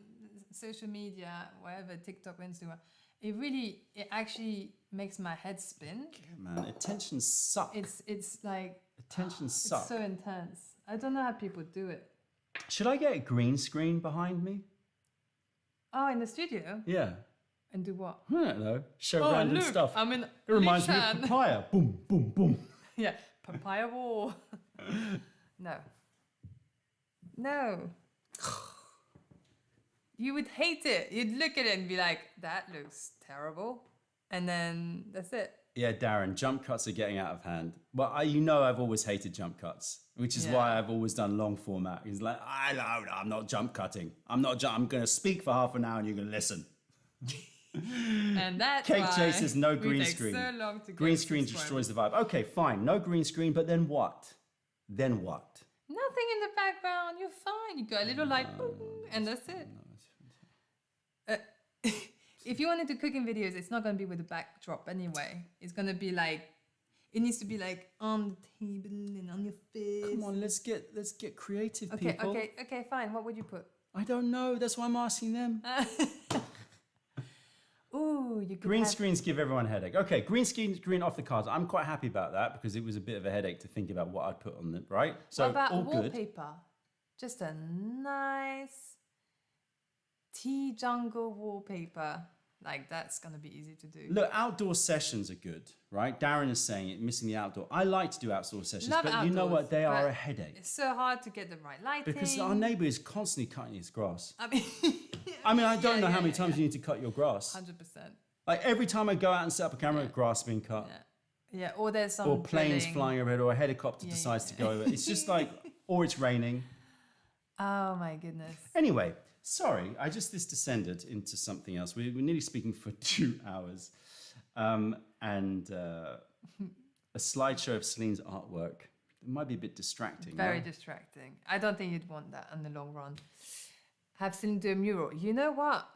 social media, whatever, TikTok, Instagram, it actually makes my head spin. yeah, man, attention sucks. It's like Attention it's sucks. so intense. I don't know how people do it. Should I get a green screen behind me? Oh, in the studio? Yeah. And do what? I don't know. Show random look, stuff. I'm in It reminds me of Lishan. papaya. Boom, boom, boom. Yeah, papaya war. No. You would hate it. You'd look at it and be like, that looks terrible. And then that's it. Yeah, Darren, jump cuts are getting out of hand. Well, I've always hated jump cuts, which is why I've always done long format. He's like, I'm not jump cutting. I'm going to speak for half an hour and you're going to listen. And that's Cake why Chase is no we green take screen. so long to Green get screen subscribers. destroys the vibe. Okay, fine. No green screen, but then what? Then what? Nothing in the background. You're fine. You got a little light, boom, and that's it. If you want to do cooking videos, it's not going to be with a backdrop anyway. It's going to be it needs to be on the table and on your face. Come on, let's get creative, Okay, people. okay, fine. What would you put? I don't know. That's why I'm asking them. Ooh, you could Green have, screens give everyone a headache. Okay, green screen off the cards. I'm quite happy about that because it was a bit of a headache to think about what I'd put on them, right? So what about all good. wallpaper? Just a nice tea jungle wallpaper. Like that's gonna be easy to do. Look, outdoor sessions are good, right? Darren is saying it, missing the outdoor. I like to do outdoor sessions, Love but you know what? outdoors, They are but a headache It's so hard to get the right lighting. because our neighbour is constantly cutting his grass. I mean, I mean, I don't know how many times you need to cut your grass. 100%. Like every time I go out and set up a camera, grass being cut. Yeah, or there's some Or planes drilling. flying overhead, or a helicopter Yeah, decides to go over. It's just like, or it's raining. Oh my goodness. Anyway, sorry, this descended into something else. We're nearly speaking for 2 hours. And a slideshow of Celine's artwork. It might be a bit distracting. Very no? distracting. I don't think you'd want that in the long run. Have Celine do a mural. You know what?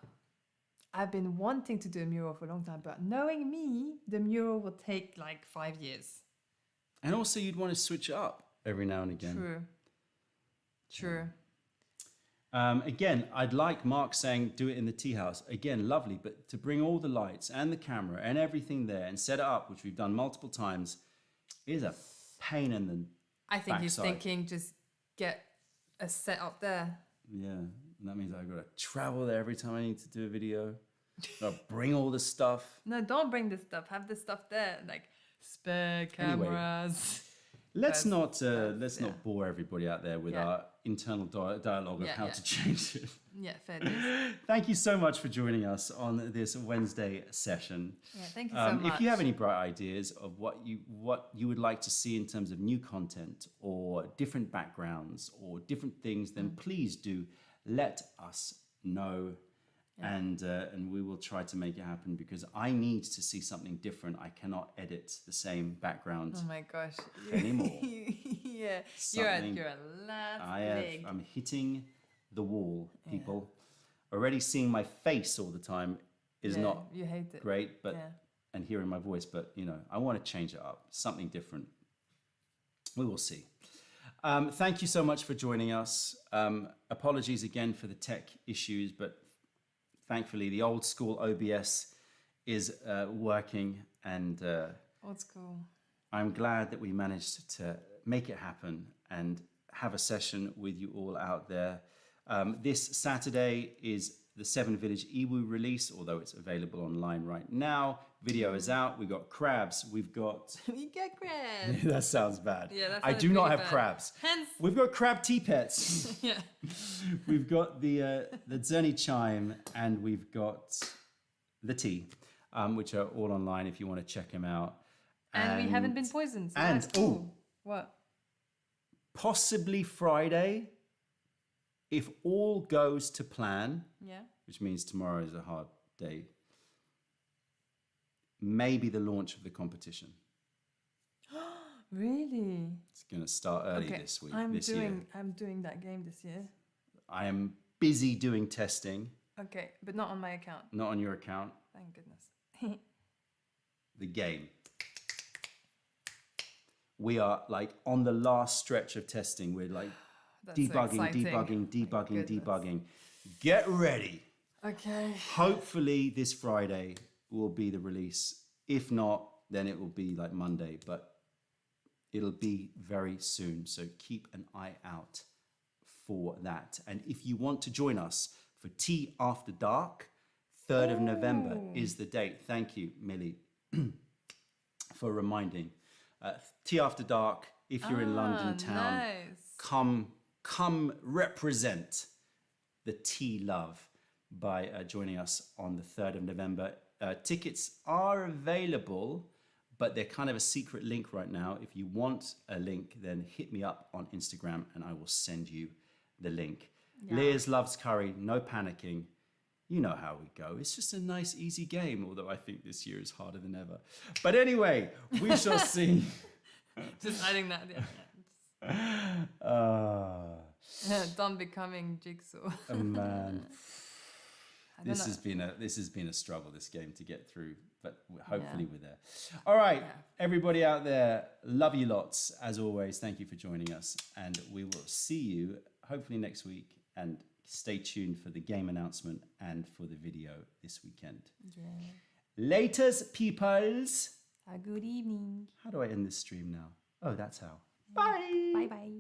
I've been wanting to do a mural for a long time, but knowing me, the mural will take like 5 years. And also, you'd want to switch it up every now and again. True. Again, I'd like Mark saying, do it in the tea house. Again, lovely, but to bring all the lights and the camera and everything there and set it up, which we've done multiple times, is a pain in the I think he's backside. thinking just get a set up there. Yeah, and that means I've got to travel there every time I need to do a video. I'll bring all the stuff. No, don't bring this stuff. Have this stuff there. Like spare cameras. Let's That's- not bore everybody out there with Yeah. our internal dialogue of Yeah, how yeah. to change it. Yeah, fair dues. Thank you so much for joining us on this Wednesday session. Yeah, thank you so much. If you have any bright ideas of what you would like to see in terms of new content or different backgrounds or different things, then please do let us know. Yeah. And we will try to make it happen because I need to see something different. I cannot edit the same background Oh my gosh. anymore. Yeah, Something- you're a last leg. I'm hitting the wall, people. Already seeing my face all the time is Yeah, not you hate it. great, but Yeah. and hearing my voice, but I want to change it up, something different. We will see. Thank you so much for joining us. Apologies again for the tech issues, but thankfully the old school OBS is working, and Old school. I'm glad that we managed to make it happen and have a session with you all out there. This Saturday is the Seven Village Iwu release, although it's available online right now. Video is out. We've got crabs. We've got... We get crabs. that sounds bad. Yeah, that I sounds do not really have bad. crabs. Hence. We've got crab tea pets. Yeah. We've got the Zerni chime, and we've got the tea, which are all online if you want to check them out. And we haven't been poisoned. So and- that's cool. What? Possibly Friday, if all goes to plan, Yeah. which means tomorrow is a hard day, maybe the launch of the competition. Really? It's going to start early this week, I'm year. doing that game this year. I am busy doing testing, Okay, but not on my account. not on your account, Thank goodness. the game. We are like on the last stretch of testing. We're like That's so debugging, exciting. My goodness. debugging. Get ready. Okay. Hopefully this Friday will be the release. If not, then it will be like Monday, but it'll be very soon. So keep an eye out for that. And if you want to join us for Tea After Dark, 3rd of November is the date. Thank you, Millie, for reminding. Tea After Dark, if you're in London town, Nice. come represent the tea love by joining us on the 3rd of November. Tickets are available, but they're kind of a secret link right now. If you want a link, then hit me up on Instagram and I will send you the link. Yeah. Liz loves curry, no panicking. You know how we go. It's just a nice, easy game, although I think this year is harder than ever. But anyway, we shall see. Just adding that. Yeah. Done becoming Jigsaw. Oh man. I don't know. This has been a struggle, this game, to get through, but hopefully we're there. All right, everybody out there, love you lots. As always, thank you for joining us, and we will see you hopefully next week and stay tuned for the game announcement and for the video this weekend. Yeah. Laters, peoples. A good evening. How do I end this stream now? Oh, that's how. Bye. Bye bye.